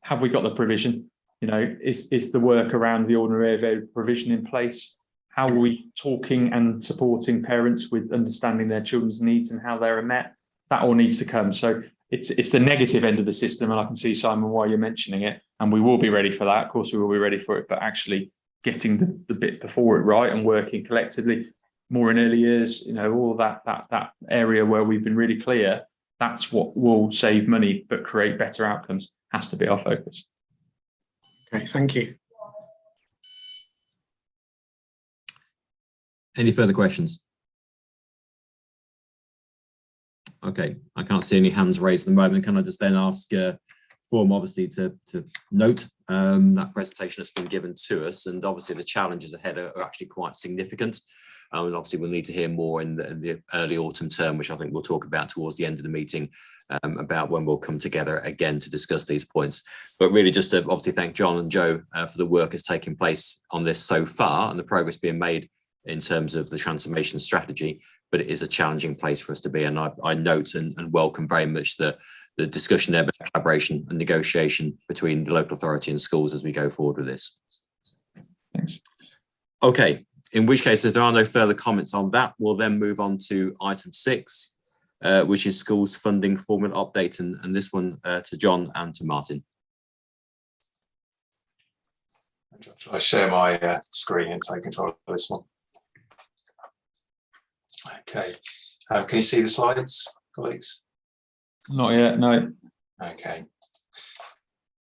Have we got the provision? You know, is the work around the ordinary provision in place? How are we talking and supporting parents with understanding their children's needs and how they're met? That all needs to come. So it's the negative end of the system, and I can see, Simon, why you're mentioning it, and we will be ready for that. Of course, we will be ready for it, but actually getting the bit before it right and working collectively more in early years, you know, all that area where we've been really clear, that's what will save money but create better outcomes, has to be our focus. Okay, thank you. Any further questions? Okay, I can't see any hands raised at the moment. Can I just then ask Forum obviously to note that presentation has been given to us, and obviously the challenges ahead are actually quite significant. And obviously we'll need to hear more in the early autumn term, which I think we'll talk about towards the end of the meeting, about when we'll come together again to discuss these points. But really just to obviously thank John and Joe for the work that's taking place on this so far and the progress being made in terms of the transformation strategy. But it is a challenging place for us to be. And I note and welcome very much the discussion there about collaboration and negotiation between the local authority and schools as we go forward with this. Thanks. Okay, in which case, if there are no further comments on that, we'll then move on to item 6, which is schools funding formula update, and this one to John and to Martin. Shall I share my screen and take control of this one? Okay, can you see the slides, colleagues? Not yet, no. Okay.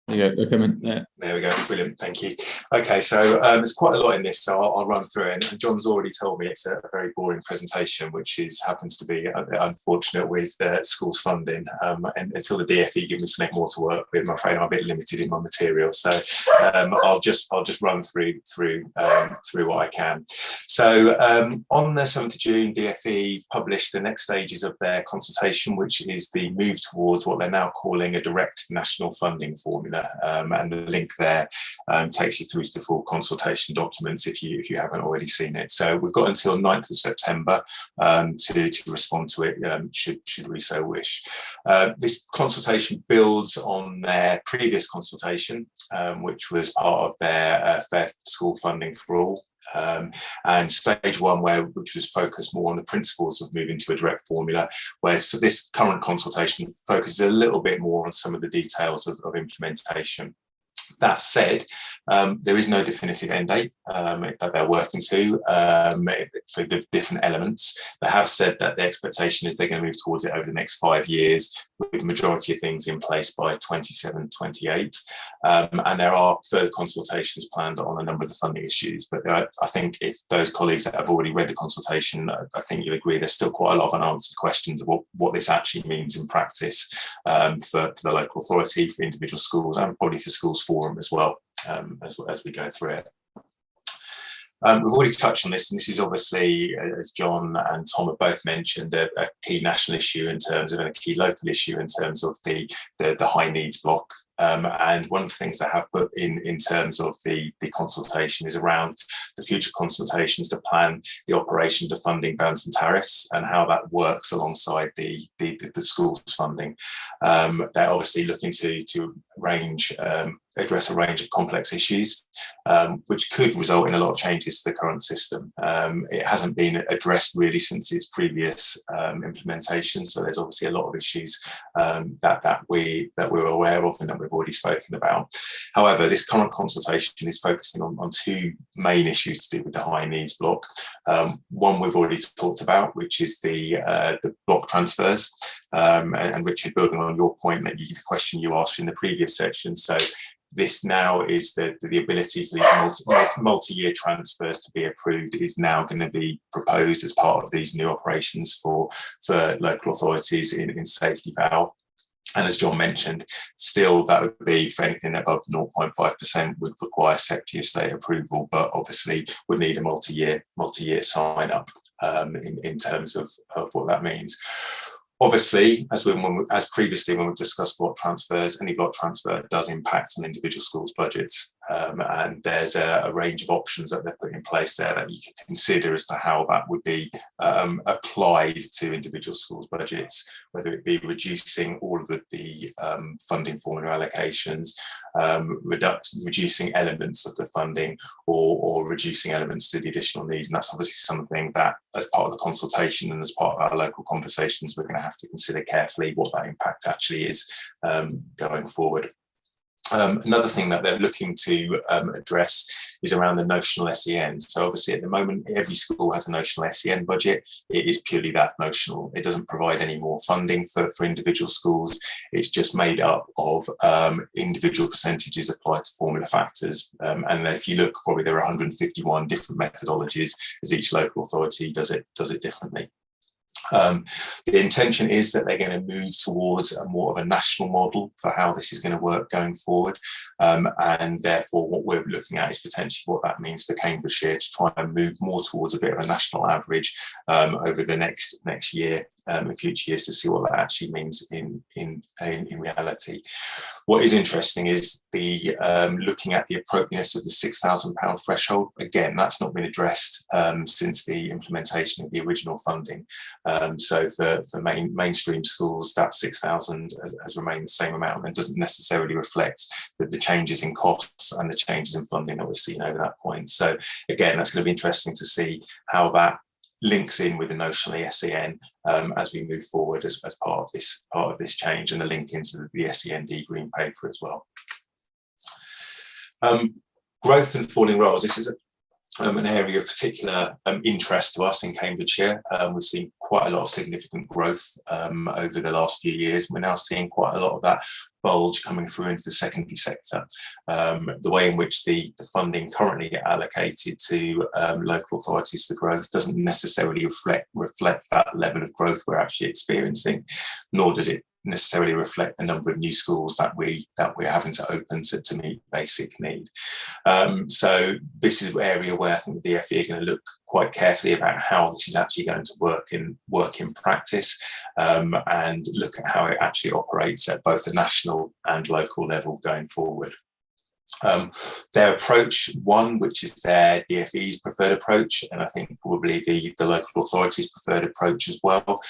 There you go, they're coming. Yeah. There we go, brilliant, thank you. Okay, so there's quite a lot in this, so I'll run through it. And John's already told me it's a very boring presentation, which happens to be unfortunate with schools funding. And until the DFE give me something more to work with, I'm afraid I'm a bit limited in my material. So I'll just run through what I can. So on the 7th of June, DFE published the next stages of their consultation, which is the move towards what they're now calling a direct national funding formula. And the link there takes you through to the full consultation documents if you haven't already seen it. So we've got until 9th of September to respond to it, should we so wish. This consultation builds on their previous consultation, which was part of their Fair School Funding for All. And stage 1, which was focused more on the principles of moving to a direct formula, where so this current consultation focuses a little bit more on some of the details of implementation. That said, there is no definitive end date that they're working to for the different elements. They have said that the expectation is they're going to move towards it over the next 5 years, with the majority of things in place by 27-28. And there are further consultations planned on a number of the funding issues. But I think if those colleagues that have already read the consultation, I think you'll agree there's still quite a lot of unanswered questions of what this actually means in practice for the local authority, for individual schools, and probably for Schools Forum as well, as we go through it. We've already touched on this, and this is obviously, as John and Tom have both mentioned, a key national issue in terms of, and a key local issue in terms of the high needs block. And one of the things they have put in terms of the consultation is around the future consultations to plan the operation of the funding bands and tariffs and how that works alongside the schools funding. They're obviously looking to arrange address a range of complex issues, which could result in a lot of changes to the current system. It hasn't been addressed really since its previous implementation, so there's obviously a lot of issues that we're aware of and that we've already spoken about. However, this current consultation is focusing on two main issues to do with the high needs block. One we've already talked about, which is the block transfers, and Richard, building on your point, that the question you asked in the previous section. So this now is the ability for these multi-year transfers to be approved is now going to be proposed as part of these new operations for local authorities in safety valve. And as John mentioned, still that would be for anything above 0.5% would require Secretary of State approval, but obviously would need a multi-year sign up in terms of what that means. Obviously, as previously when we've discussed block transfers, any block transfer does impact on individual schools' budgets, and there's a range of options that they're putting in place there that you can consider as to how that would be applied to individual schools' budgets, whether it be reducing all of the funding formula allocations, reducing elements of the funding, or reducing elements to the additional needs. And that's obviously something that, as part of the consultation and as part of our local conversations, we're going to have to consider carefully what that impact actually is going forward. Another thing that they're looking to address is around the notional SEN. So obviously at the moment, every school has a notional SEN budget. It is purely that notional. It doesn't provide any more funding for individual schools. It's just made up of individual percentages applied to formula factors. And if you look, probably there are 151 different methodologies, as each local authority does it differently. The intention is that they're going to move towards a more of a national model for how this is going to work going forward, and therefore what we're looking at is potentially what that means for Cambridgeshire to try and move more towards a bit of a national average over the next year and future years to see what that actually means in reality. What is interesting is the looking at the appropriateness of the £6,000 threshold. Again, that's not been addressed since the implementation of the original funding. So for mainstream schools, that 6,000 has remained the same amount and doesn't necessarily reflect the changes in costs and the changes in funding that we're seeing over that point. So again, that's going to be interesting to see how that links in with the notional SEN as we move forward as part of this change, and the link into the SEND green paper as well. Growth and falling roles. This is an area of particular interest to us in Cambridgeshire. We've seen quite a lot of significant growth over the last few years. We're now seeing quite a lot of that bulge coming through into the secondary sector. The way in which the funding currently allocated to local authorities for growth doesn't necessarily reflect that level of growth we're actually experiencing, nor does it necessarily reflect the number of new schools that we're having to open to meet basic need. So this is an area where I think the DfE are going to look quite carefully about how this is actually going to work in practice, and look at how it actually operates at both a national and local level going forward. Their approach, which is their DfE's preferred approach, and I think probably the local authorities' preferred approach as well,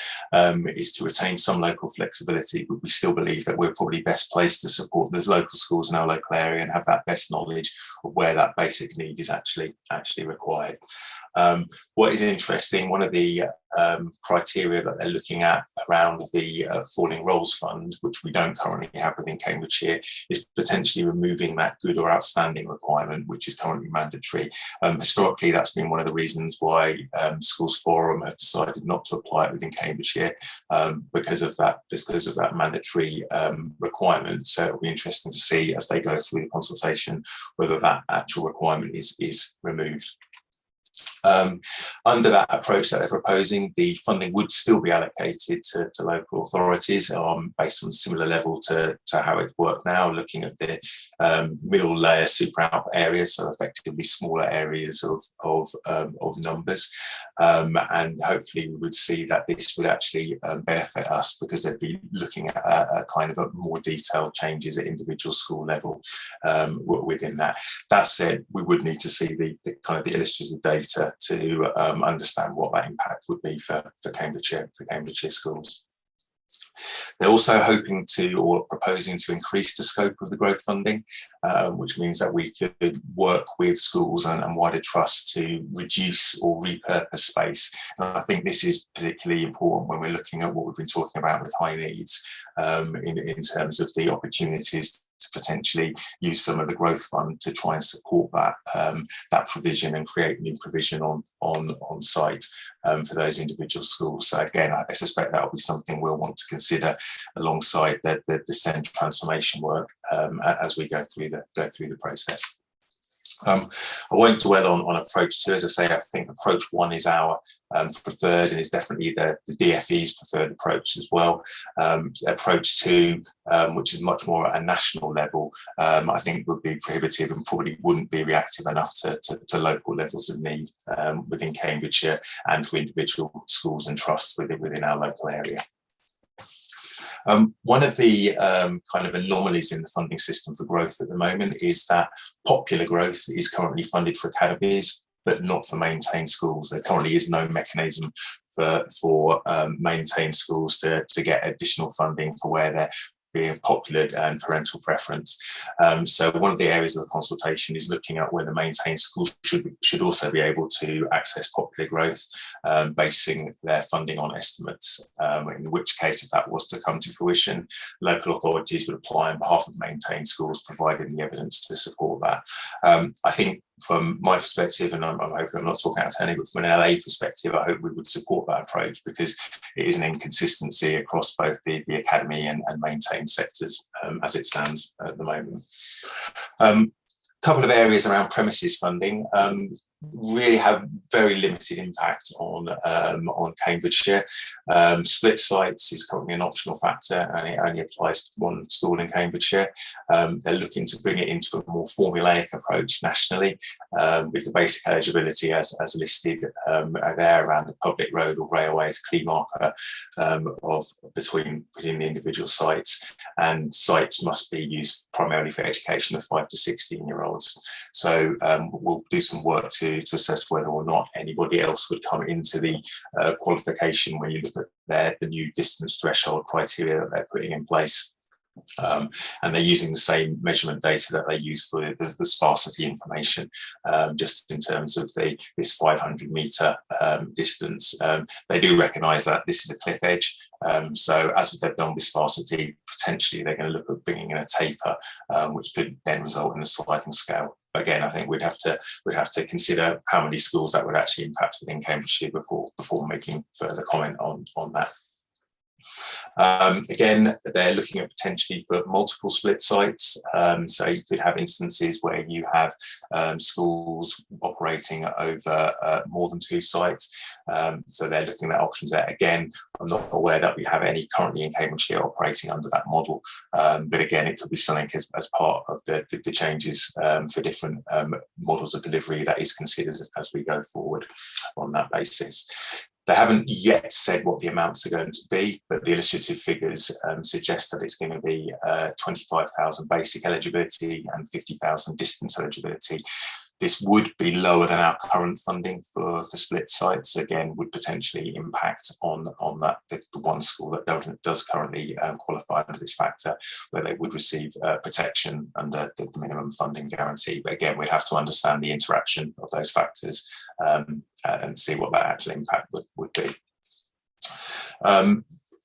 is to retain some local flexibility, but we still believe that we're probably best placed to support those local schools in our local area and have that best knowledge of where that basic need is actually required. What is interesting, one of the criteria that they're looking at around the Falling Roles Fund, which we don't currently have within Cambridgeshire, is potentially removing that good or outstanding requirement, which is currently mandatory. Historically, that's been one of the reasons why Schools Forum have decided not to apply it within Cambridgeshire, because of that mandatory requirement. So it'll be interesting to see as they go through the consultation whether that actual requirement is removed. Under that approach that they're proposing, the funding would still be allocated to local authorities based on a similar level to how it worked now, looking at the middle layer super output areas, so effectively smaller areas of numbers, and hopefully we would see that this would actually benefit us, because they'd be looking at a kind of a more detailed changes at individual school level within that. That said, we would need to see the kind of the illustrative data to understand what that impact would be for Cambridgeshire schools. They're also hoping to, or proposing to, increase the scope of the growth funding, which means that we could work with schools and wider trusts to reduce or repurpose space. And I think this is particularly important when we're looking at what we've been talking about with high needs, in terms of the opportunities to potentially use some of the growth fund to try and support that that provision and create new provision on site for those individual schools. So again, I suspect that will be something we'll want to consider alongside the SEND transformation work as we go through the process. I won't dwell on approach 2. As I say, I think approach 1 is our preferred and is definitely the DFE's preferred approach as well. Approach 2, which is much more at a national level, I think would be prohibitive and probably wouldn't be reactive enough to local levels of need within Cambridgeshire and to individual schools and trusts within our local area. One of the kind of anomalies in the funding system for growth at the moment is that popular growth is currently funded for academies, but not for maintained schools. There currently is no mechanism for maintained schools to get additional funding for where they're being popular and parental preference. So one of the areas of the consultation is looking at whether maintained schools should also be able to access popular growth, basing their funding on estimates, in which case, if that was to come to fruition, local authorities would apply on behalf of maintained schools, providing the evidence to support that. I think from my perspective, and I'm hoping I'm not talking out of turn, but from an LA perspective, I hope we would support that approach because it is an inconsistency across both the academy and maintained sectors as it stands at the moment. Couple of areas around premises funding really have very limited impact on Cambridgeshire. Split sites is currently an optional factor and it only applies to one school in Cambridgeshire. They're looking to bring it into a more formulaic approach nationally with the basic eligibility as listed there around a public road or railway as clean marker of between the individual sites, and sites must be used primarily for education of 5 to 16-year-olds. So we'll do some work to assess whether or not anybody else would come into the qualification when you look at the new distance threshold criteria that they're putting in place. And they're using the same measurement data that they use for the sparsity information, just in terms of this 500 metre distance. They do recognise that this is a cliff edge, so as they've done with sparsity, potentially they're going to look at bringing in a taper, which could then result in a sliding scale. Again, I think we'd have to consider how many schools that would actually impact within Cambridgeshire before making further comment on that. Again, they're looking at potentially for multiple split sites. So you could have instances where you have schools operating over more than 2 sites. So they're looking at options there. Again, I'm not aware that we have any currently in Cambridgeshire operating under that model. But again, it could be something as part of the changes for different models of delivery that is considered as we go forward on that basis. They haven't yet said what the amounts are going to be, but the illustrative figures suggest that it's going to be 25,000 basic eligibility and 50,000 distance eligibility. This would be lower than our current funding for split sites. Again, would potentially impact on that the one school that does currently qualify under this factor, where they would receive protection under the minimum funding guarantee. But again, we'd have to understand the interaction of those factors and see what that actual impact would be.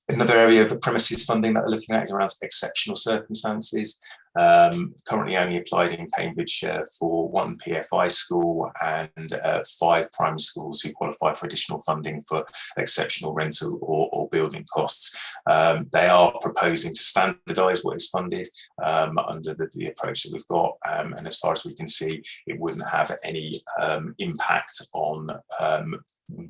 Another area of the premises funding that they're looking at is around exceptional circumstances. Currently only applied in Cambridgeshire for 1 PFI school and 5 primary schools who qualify for additional funding for exceptional rental or building costs. They are proposing to standardise what is funded under the approach that we've got, and as far as we can see, it wouldn't have any impact on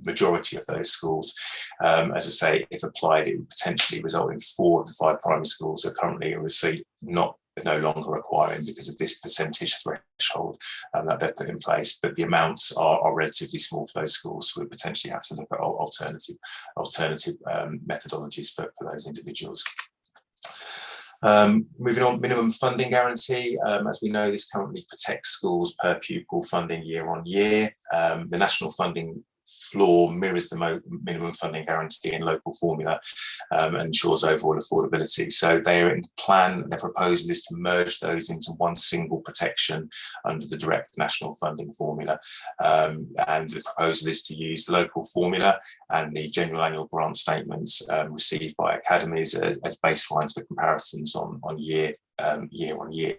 majority of those schools. As I say, if applied, it would potentially result in 4 of the 5 primary schools that are currently in receipt no longer requiring because of this percentage threshold that they've put in place. But the amounts are relatively small for those schools, so we potentially have to look at alternative methodologies for those individuals. Moving on, minimum funding guarantee. As we know, this currently protects schools per pupil funding year on year. The national funding floor mirrors the minimum funding guarantee in local formula and ensures overall affordability. So they're proposal is to merge those into one single protection under the direct national funding formula. And the proposal is to use the local formula and the general annual grant statements received by academies as baselines for comparisons on year on year.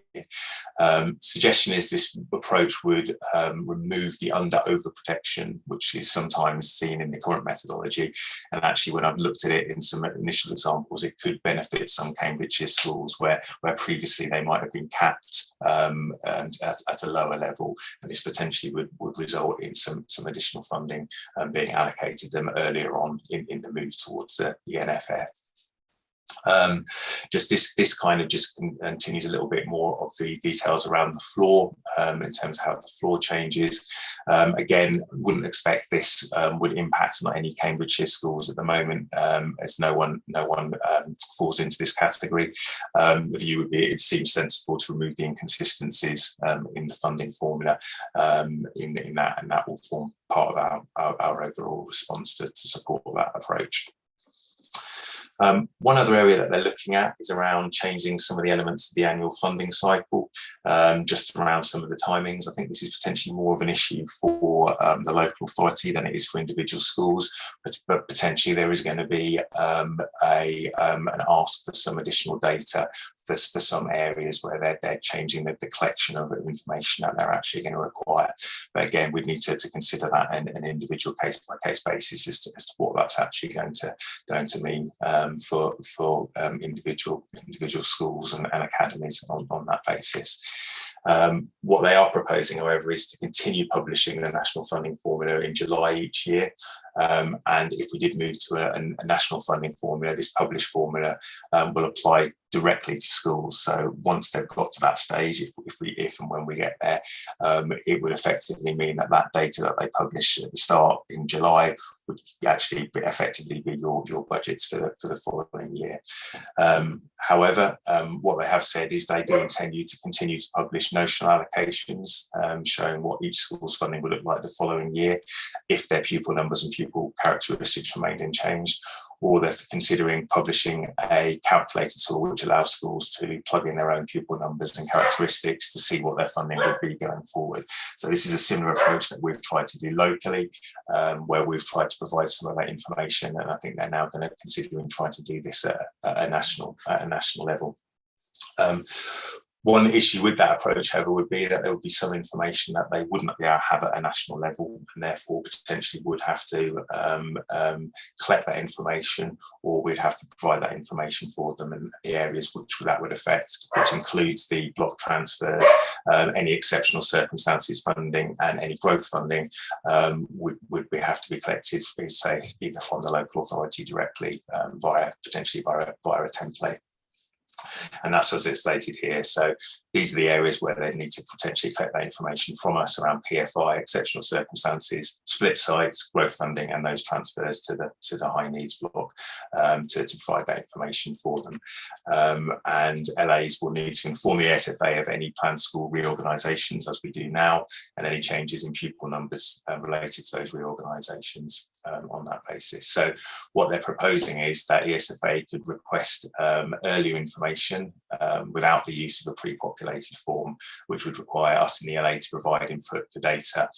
Suggestion is this approach would remove the under-over protection, which is sometimes seen in the current methodology. And actually, when I've looked at it in some initial examples, it could benefit some Cambridgeshire schools where previously they might have been capped and at a lower level. And this potentially would result in some additional funding being allocated them earlier on in the move towards the NFF. Just this kind of just continues a little bit more of the details around the floor in terms of how the floor changes. Again, wouldn't expect this would impact on any Cambridgeshire schools at the moment, as no one falls into this category. The view would be it seems sensible to remove the inconsistencies in the funding formula in that, and that will form part of our overall response to support that approach. One other area that they're looking at is around changing some of the elements of the annual funding cycle, just around some of the timings. I think this is potentially more of an issue for the local authority than it is for individual schools, but potentially there is going to be an ask for some additional data for some areas where they're changing the collection of information that they're actually going to require. But again, we'd need to consider that in an individual case-by-case basis as to what that's actually going to mean for individual schools and academies on that basis. What they are proposing, however, is to continue publishing the national funding formula in July each year. And if we did move to a national funding formula, this published formula will apply directly to schools. So once they've got to that stage, if and when we get there, it would effectively mean that data that they publish at the start in July would actually effectively be your budgets for the following year. However, what they have said is they do intend you to continue to publish notional allocations showing what each school's funding will look like the following year if their pupil numbers and pupil characteristics remained unchanged, or they're considering publishing a calculator tool which allows schools to plug in their own pupil numbers and characteristics to see what their funding would be going forward. So this is a similar approach that we've tried to do locally, where we've tried to provide some of that information, and I think they're now going to consider trying to do this at a national level. One issue with that approach, however, would be that there would be some information that they would not be able to have at a national level, and therefore potentially would have to collect that information, or we'd have to provide that information for them in the areas which that would affect, which includes the block transfers, any exceptional circumstances funding, and any growth funding would have to be collected, say, either from the local authority directly potentially via a template. And that's as it's stated here. So these are the areas where they need to potentially collect that information from us around PFI, exceptional circumstances, split sites, growth funding, and those transfers to the high needs block to provide that information for them. And LAs will need to inform the ESFA of any planned school reorganisations, as we do now, and any changes in pupil numbers related to those reorganisations on that basis. So what they're proposing is that ESFA could request earlier information without the use of a pre-populated form, which would require us in the LA to provide input for data,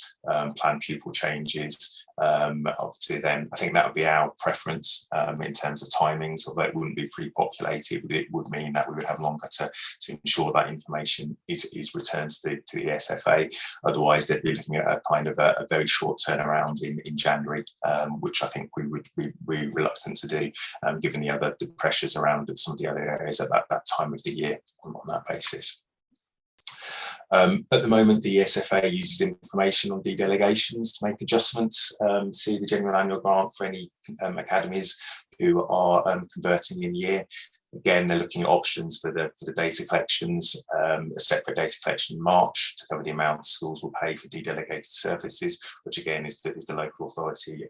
planned pupil changes to them. I think that would be our preference in terms of timings, although it wouldn't be pre-populated, but it would mean that we would have longer to ensure that information is returned to the ESFA. Otherwise, they'd be looking at a kind of a very short turnaround in January, which I think we would be reluctant to do, given the pressures around some of the other areas at that time of the year on that basis. At the moment, the ESFA uses information on dedelegations to make adjustments to the general annual grant for any academies who are converting in year. Again, they're looking at options for the data collections, a separate data collection in March to cover the amount schools will pay for dedelegated services, which again is the local authority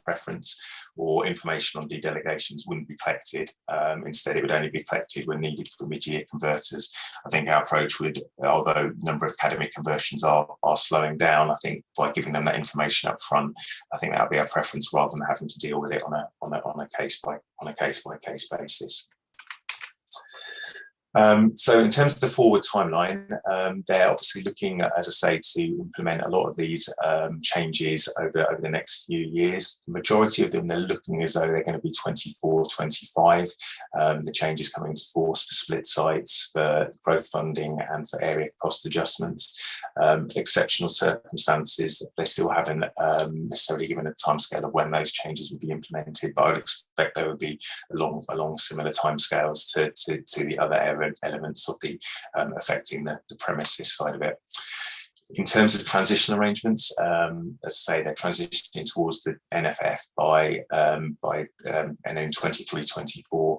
preference, or information on dedelegations wouldn't be collected. Instead, it would only be collected when needed for mid-year converters. I think our approach would, although the number of academic conversions are slowing down, I think by giving them that information up front, I think that would be our preference rather than having to deal with it on a case by case basis. So in terms of the forward timeline, they're obviously looking, as I say, to implement a lot of these changes over the next few years. The majority of them, they're looking as though they're going to be 24, 25. The changes coming into force for split sites, for growth funding and for area cost adjustments. Exceptional circumstances, they still haven't necessarily given a timescale of when those changes will be implemented, but I would expect there would be along similar timescales to the other elements of the affecting the premises side of it. In terms of transition arrangements, as I say, they're transitioning towards the NFF by and in 23-24,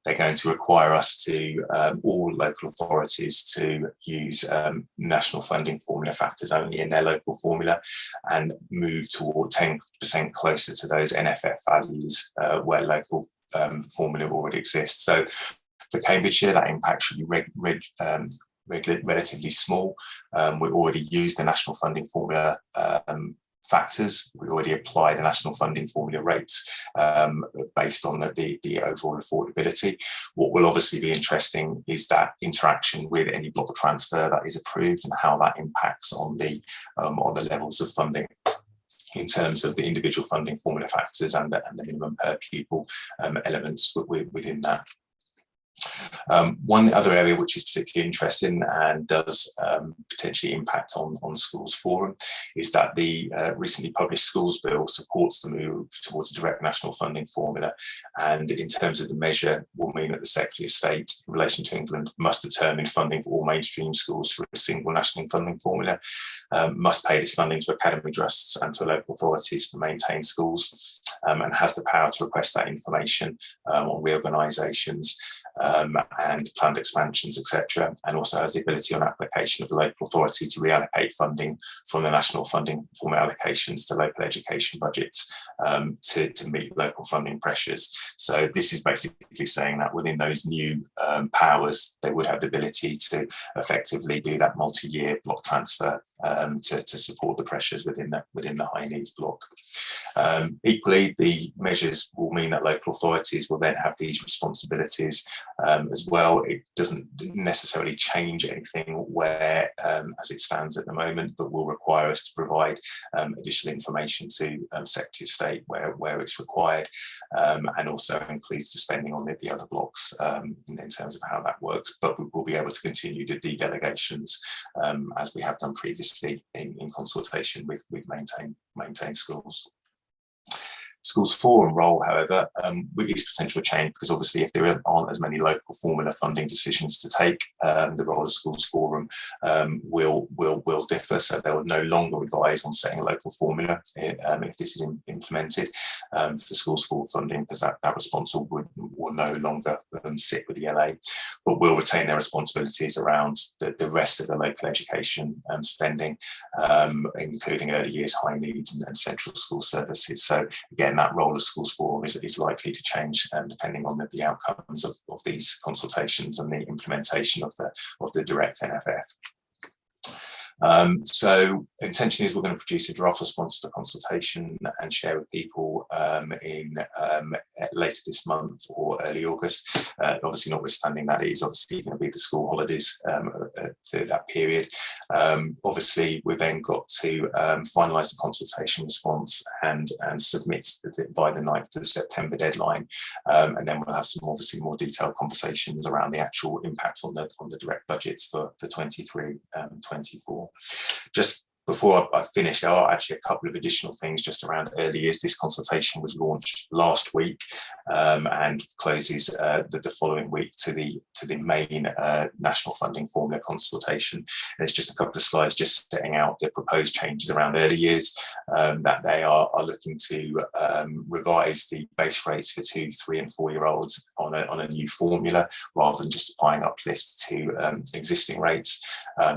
they're going to require us to all local authorities to use national funding formula factors only in their local formula and move toward 10% closer to those NFF values where local formula already exists. So for Cambridgeshire, that impact should be relatively small. We already use the national funding formula factors. We already apply the national funding formula rates based on the overall affordability. What will obviously be interesting is that interaction with any block transfer that is approved and how that impacts on the levels of funding in terms of the individual funding formula factors and the minimum per pupil elements within that. One other area which is particularly interesting and does potentially impact on Schools Forum is that the recently published Schools Bill supports the move towards a direct national funding formula, and in terms of the measure will mean that the Secretary of State in relation to England must determine funding for all mainstream schools through a single national funding formula, must pay this funding to academy trusts and to local authorities for maintained schools, and has the power to request that information on reorganisations and planned expansions, etc., and also has the ability on application of the local authority to reallocate funding from the national funding formula allocations to local education budgets to meet local funding pressures. So this is basically saying that within those new powers, they would have the ability to effectively do that multi-year block transfer to support the pressures within the high needs block. Equally, the measures will mean that local authorities will then have these responsibilities as well. It doesn't necessarily change anything where as it stands at the moment, but will require us to provide additional information to Secretary of State where it's required, and also includes the spending on the other blocks in terms of how that works. But we will be able to continue to do delegations as we have done previously in consultation with maintained schools. Schools Forum role, however, is potential change because obviously if there aren't as many local formula funding decisions to take, the role of Schools Forum will differ. So they will no longer advise on setting a local formula if this is implemented for Schools Forum funding, because that response will no longer sit with the LA, but will retain their responsibilities around the rest of the local education spending, including early years, high needs and central school services. So again, that role of Schools Forum is likely to change depending on the outcomes of these consultations and the implementation of the direct NFF. So intention is we're going to produce a draft response to the consultation and share with people in later this month or early August. Obviously, notwithstanding that, it is obviously going to be the school holidays to that period. Obviously, we've then got to finalise the consultation response and submit by the 9th of September deadline, and then we'll have some obviously more detailed conversations around the actual impact on the direct budgets for 23-24. Just before I finish, there are actually a couple of additional things just around early years. This consultation was launched last week and closes the following week to the main national funding formula consultation. And it's just a couple of slides just setting out the proposed changes around early years, that they are looking to revise the base rates for 2, 3 and 4-year-olds on a new formula rather than just applying uplifts to existing rates.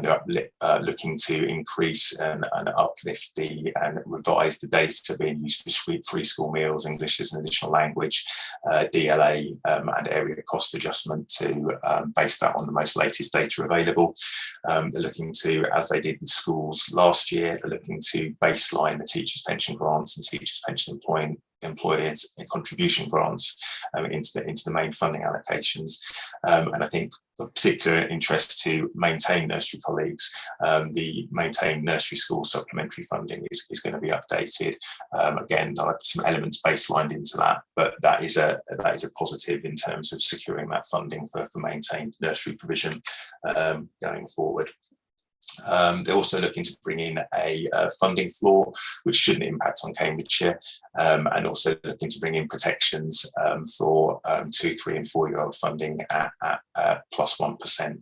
They're looking to increase and uplift and revise the data being used for free school meals, English as an additional language, DLA and area cost adjustment to base that on the most latest data available. They're looking to, as they did with schools last year, they're looking to baseline the teachers' pension grants and teachers' pension employers and contribution grants into the main funding allocations. And I think of particular interest to Maintain nursery colleagues, the Maintain nursery school supplementary funding is going to be updated. Again, I'll have some elements baselined into that, but that is a positive in terms of securing that funding for Maintain nursery provision going forward. They're also looking to bring in a funding floor, which shouldn't impact on Cambridgeshire, and also looking to bring in protections for 2, 3 and 4-year-old funding at plus 1%.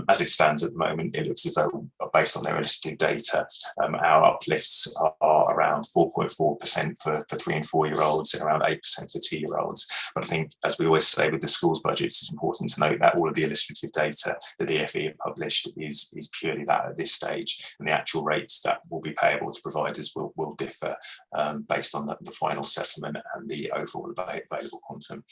As it stands at the moment, it looks as though, based on their illustrative data, our uplifts are around 4.4% for 3 and 4-year-olds and around 8% for 2-year-olds. But I think, as we always say with the schools budgets, it's important to note that all of the illustrative data that the DfE have published is purely that at this stage, and the actual rates that will be payable to providers will differ based on the final settlement and the overall available quantum.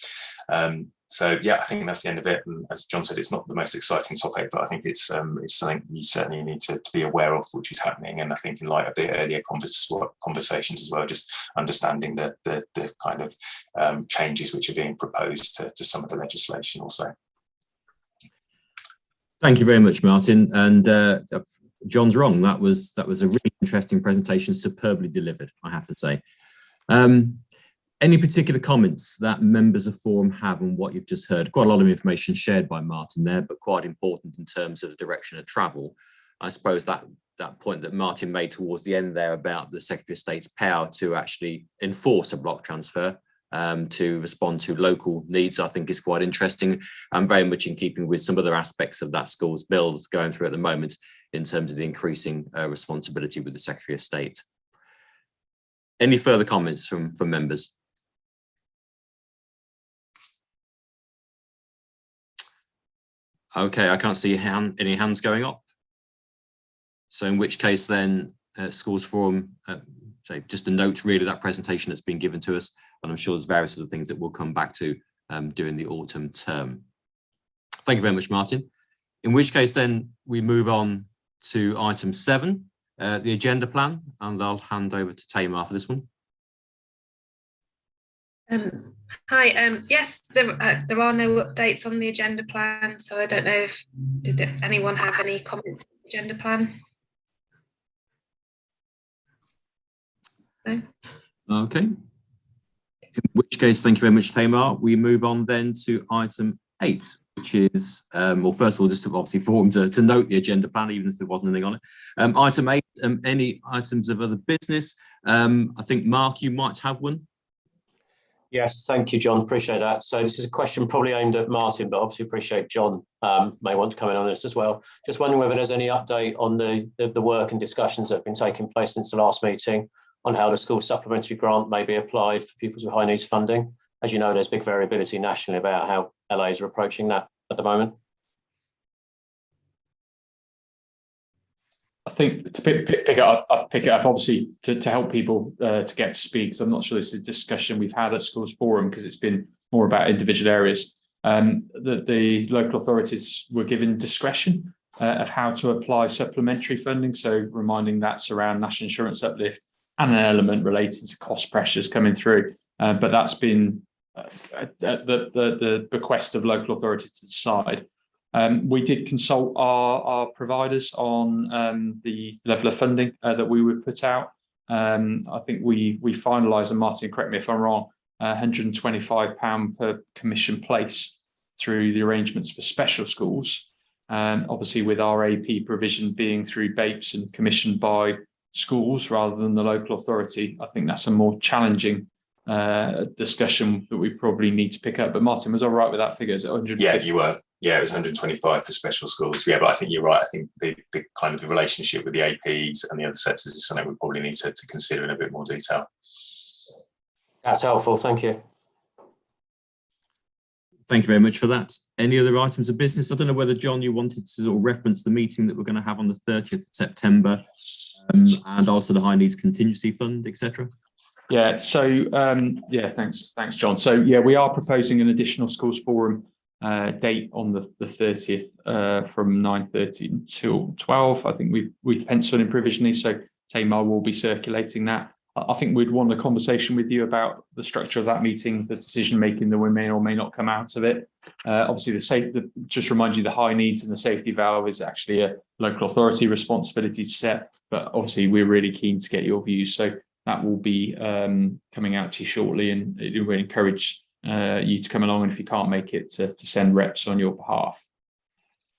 So yeah, I think that's the end of it. And as John said, it's not the most exciting topic, but I think it's something you certainly need to be aware of, which is happening. And I think in light of the earlier conversations as well, just understanding the kind of changes which are being proposed to some of the legislation also. Thank you very much, Martin. And John's wrong. That was a really interesting presentation, superbly delivered, I have to say. Any particular comments that members of Forum have on what you've just heard? Quite a lot of information shared by Martin there, but quite important in terms of the direction of travel. I suppose that point that Martin made towards the end there about the Secretary of State's power to actually enforce a block transfer to respond to local needs, I think is quite interesting and very much in keeping with some other aspects of that school's bill that's going through at the moment in terms of the increasing responsibility with the Secretary of State. Any further comments from members? Okay, I can't see any hands going up. So in which case then Schools Forum, so just a note really that presentation that's been given to us, and I'm sure there's various other things that we'll come back to during the autumn term. Thank you very much, Martin. In which case then we move on to item 7, the agenda plan, and I'll hand over to Tamar for this one. Hi, yes, there are no updates on the agenda plan, so I don't know if, did anyone have any comments on the agenda plan? No? Okay. In which case, thank you very much, Tamar. We move on then to item 8, which is, well, first of all, just to obviously Forum to note the agenda plan, even if there wasn't anything on it. Item 8, any items of other business? I think, Mark, you might have one. Yes, thank you, John. Appreciate that. So this is a question probably aimed at Martin, but obviously appreciate John may want to come in on this as well. Just wondering whether there's any update on the work and discussions that have been taking place since the last meeting on how the school supplementary grant may be applied for pupils with high needs funding. As you know, there's big variability nationally about how LAs are approaching that at the moment. I think to pick it up obviously to help people to get to speed, because I'm not sure this is a discussion we've had at Schools Forum because it's been more about individual areas. The local authorities were given discretion at how to apply supplementary funding, so reminding that's around national insurance uplift and an element related to cost pressures coming through. But that's been at the bequest of local authorities to decide. We did consult our providers on the level of funding that we would put out. I think we finalised, and Martin, correct me if I'm wrong, £125 per commission place through the arrangements for special schools. Obviously, with our AP provision being through BAPES and commissioned by schools rather than the local authority, I think that's a more challenging discussion that we probably need to pick up. But Martin was all right with that figure. Is it 150? Yeah, you were. Yeah, it was 125 for special schools. Yeah, but I think you're right. I think the kind of the relationship with the APs and the other sectors is something we probably need to consider in a bit more detail. That's helpful. Thank you. Thank you very much for that. Any other items of business? I don't know whether, John, you wanted to sort of reference the meeting that we're going to have on the 30th of September and also the High Needs Contingency Fund, etc. Yeah, so yeah, thanks, John. So yeah, we are proposing an additional schools forum date on the 30th from 9:30 until 12. I think we've penciled in provisionally, so Tamar will be circulating that. I think we'd want a conversation with you about the structure of that meeting, the decision making that we may or may not come out of it. Obviously, just remind you, the high needs and the safety valve is actually a local authority responsibility to set, but obviously we're really keen to get your views. So that will be coming out to you shortly, and we encourage you to come along, and if you can't make it, to send reps on your behalf.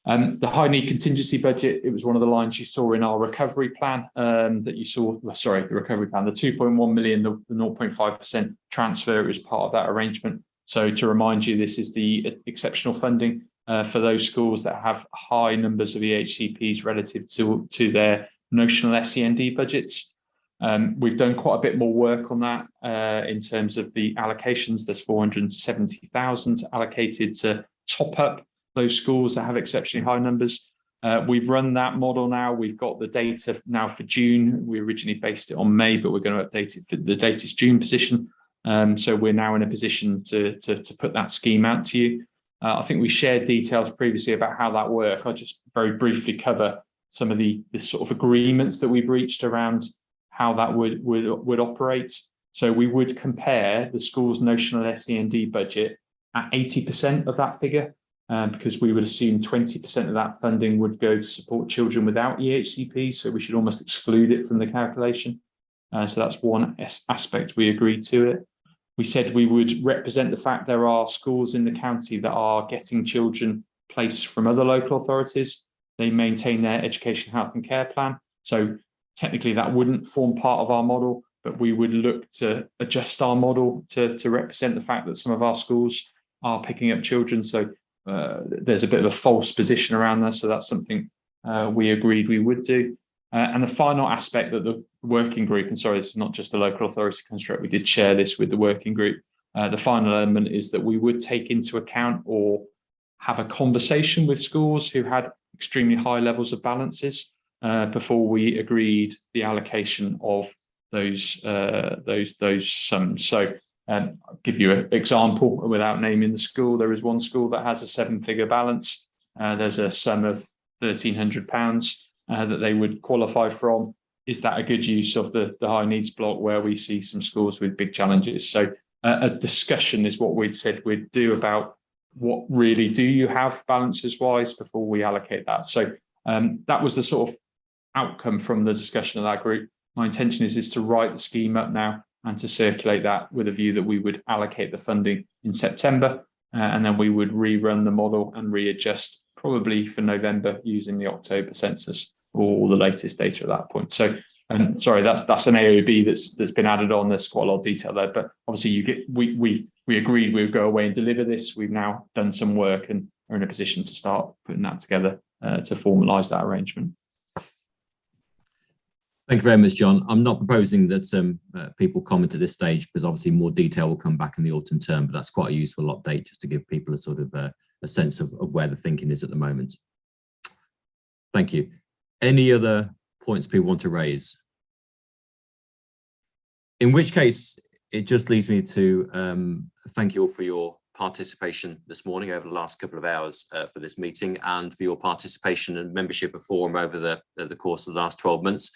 The high need contingency budget, it was one of the lines you saw in our recovery plan that you saw, sorry, the recovery plan, the 2.1 million, the 0.5% transfer was part of that arrangement. So to remind you, this is the exceptional funding for those schools that have high numbers of EHCPs relative to their notional SEND budgets. We've done quite a bit more work on that in terms of the allocations. There's 470,000 allocated to top up those schools that have exceptionally high numbers. We've run that model now. We've got the data now for June. We originally based it on May, but we're going to update it for the latest June position. So we're now in a position to put that scheme out to you. I think we shared details previously about how that works. I'll just very briefly cover some of the sort of agreements that we've reached around how that would operate. So we would compare the school's notional SEND budget at 80% of that figure, because we would assume 20% of that funding would go to support children without EHCP, so we should almost exclude it from the calculation. So that's one aspect we agreed to it. We said we would represent the fact there are schools in the county that are getting children placed from other local authorities. They maintain their education, health and care plan. So technically that wouldn't form part of our model, but we would look to adjust our model to represent the fact that some of our schools are picking up children. So there's a bit of a false position around that. So that's something we agreed we would do. And the final aspect that the working group, and sorry, this is not just the local authority construct, we did share this with the working group. The final element is that we would take into account or have a conversation with schools who had extremely high levels of balances before we agreed the allocation of those sums. So I'll give you an example without naming the school. There is one school that has a 7-figure balance. There's a sum of £1,300 that they would qualify from. Is that a good use of the high needs block where we see some schools with big challenges? So a discussion is what we'd said we'd do about what really do you have balances wise before we allocate that. So that was the sort of outcome from the discussion of that group. My intention is to write the scheme up now and to circulate that with a view that we would allocate the funding in September, and then we would rerun the model and readjust probably for November using the October census or all the latest data at that point. So, sorry, that's an AOB that's been added on. There's quite a lot of detail there, but obviously we agreed we would go away and deliver this. We've now done some work and are in a position to start putting that together to formalise that arrangement. Thank you very much, John. I'm not proposing that people comment at this stage, because obviously more detail will come back in the autumn term, but that's quite a useful update just to give people a sort of a sense of where the thinking is at the moment. Thank you. Any other points people want to raise? In which case, it just leads me to thank you all for your participation this morning over the last couple of hours for this meeting, and for your participation and membership of Forum over the course of the last 12 months.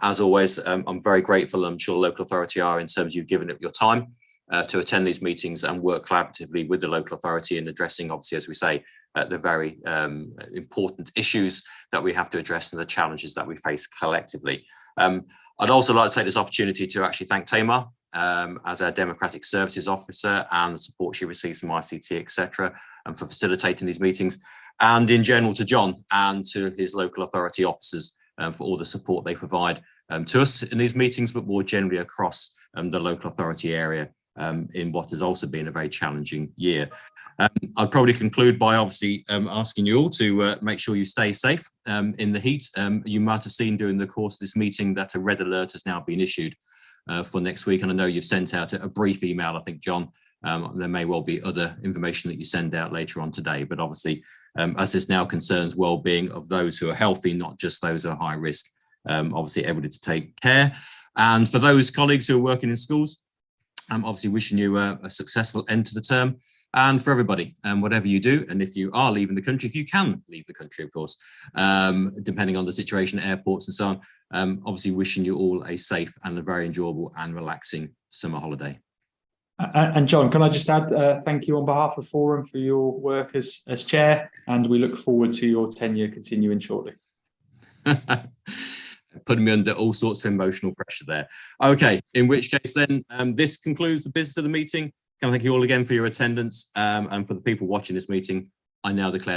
As always, I'm very grateful, I'm sure local authority are, in terms of you've given up your time to attend these meetings and work collaboratively with the local authority in addressing, obviously, as we say, the very important issues that we have to address and the challenges that we face collectively. I'd also like to take this opportunity to actually thank Tamar as our Democratic Services Officer and the support she receives from ICT, etc., and for facilitating these meetings. and in general to John and to his local authority officers for all the support they provide to us in these meetings, but more generally across the local authority area in what has also been a very challenging year. I'd probably conclude by obviously asking you all to make sure you stay safe in the heat. You might have seen during the course of this meeting that a red alert has now been issued for next week, and I know you've sent out a brief email, I think, John. There may well be other information that you send out later on today, but obviously as this now concerns well-being of those who are healthy, not just those who are high risk, obviously everybody to take care. And for those colleagues who are working in schools, I'm obviously wishing you a successful end to the term. And for everybody, whatever you do, and if you are leaving the country, if you can leave the country, of course, depending on the situation, airports and so on, obviously wishing you all a safe and a very enjoyable and relaxing summer holiday. And John, can I just add thank you on behalf of Forum for your work as chair, and we look forward to your tenure continuing shortly. Putting me under all sorts of emotional pressure there. Okay, in which case then, this concludes the business of the meeting. Can I thank you all again for your attendance, and for the people watching this meeting, I now declare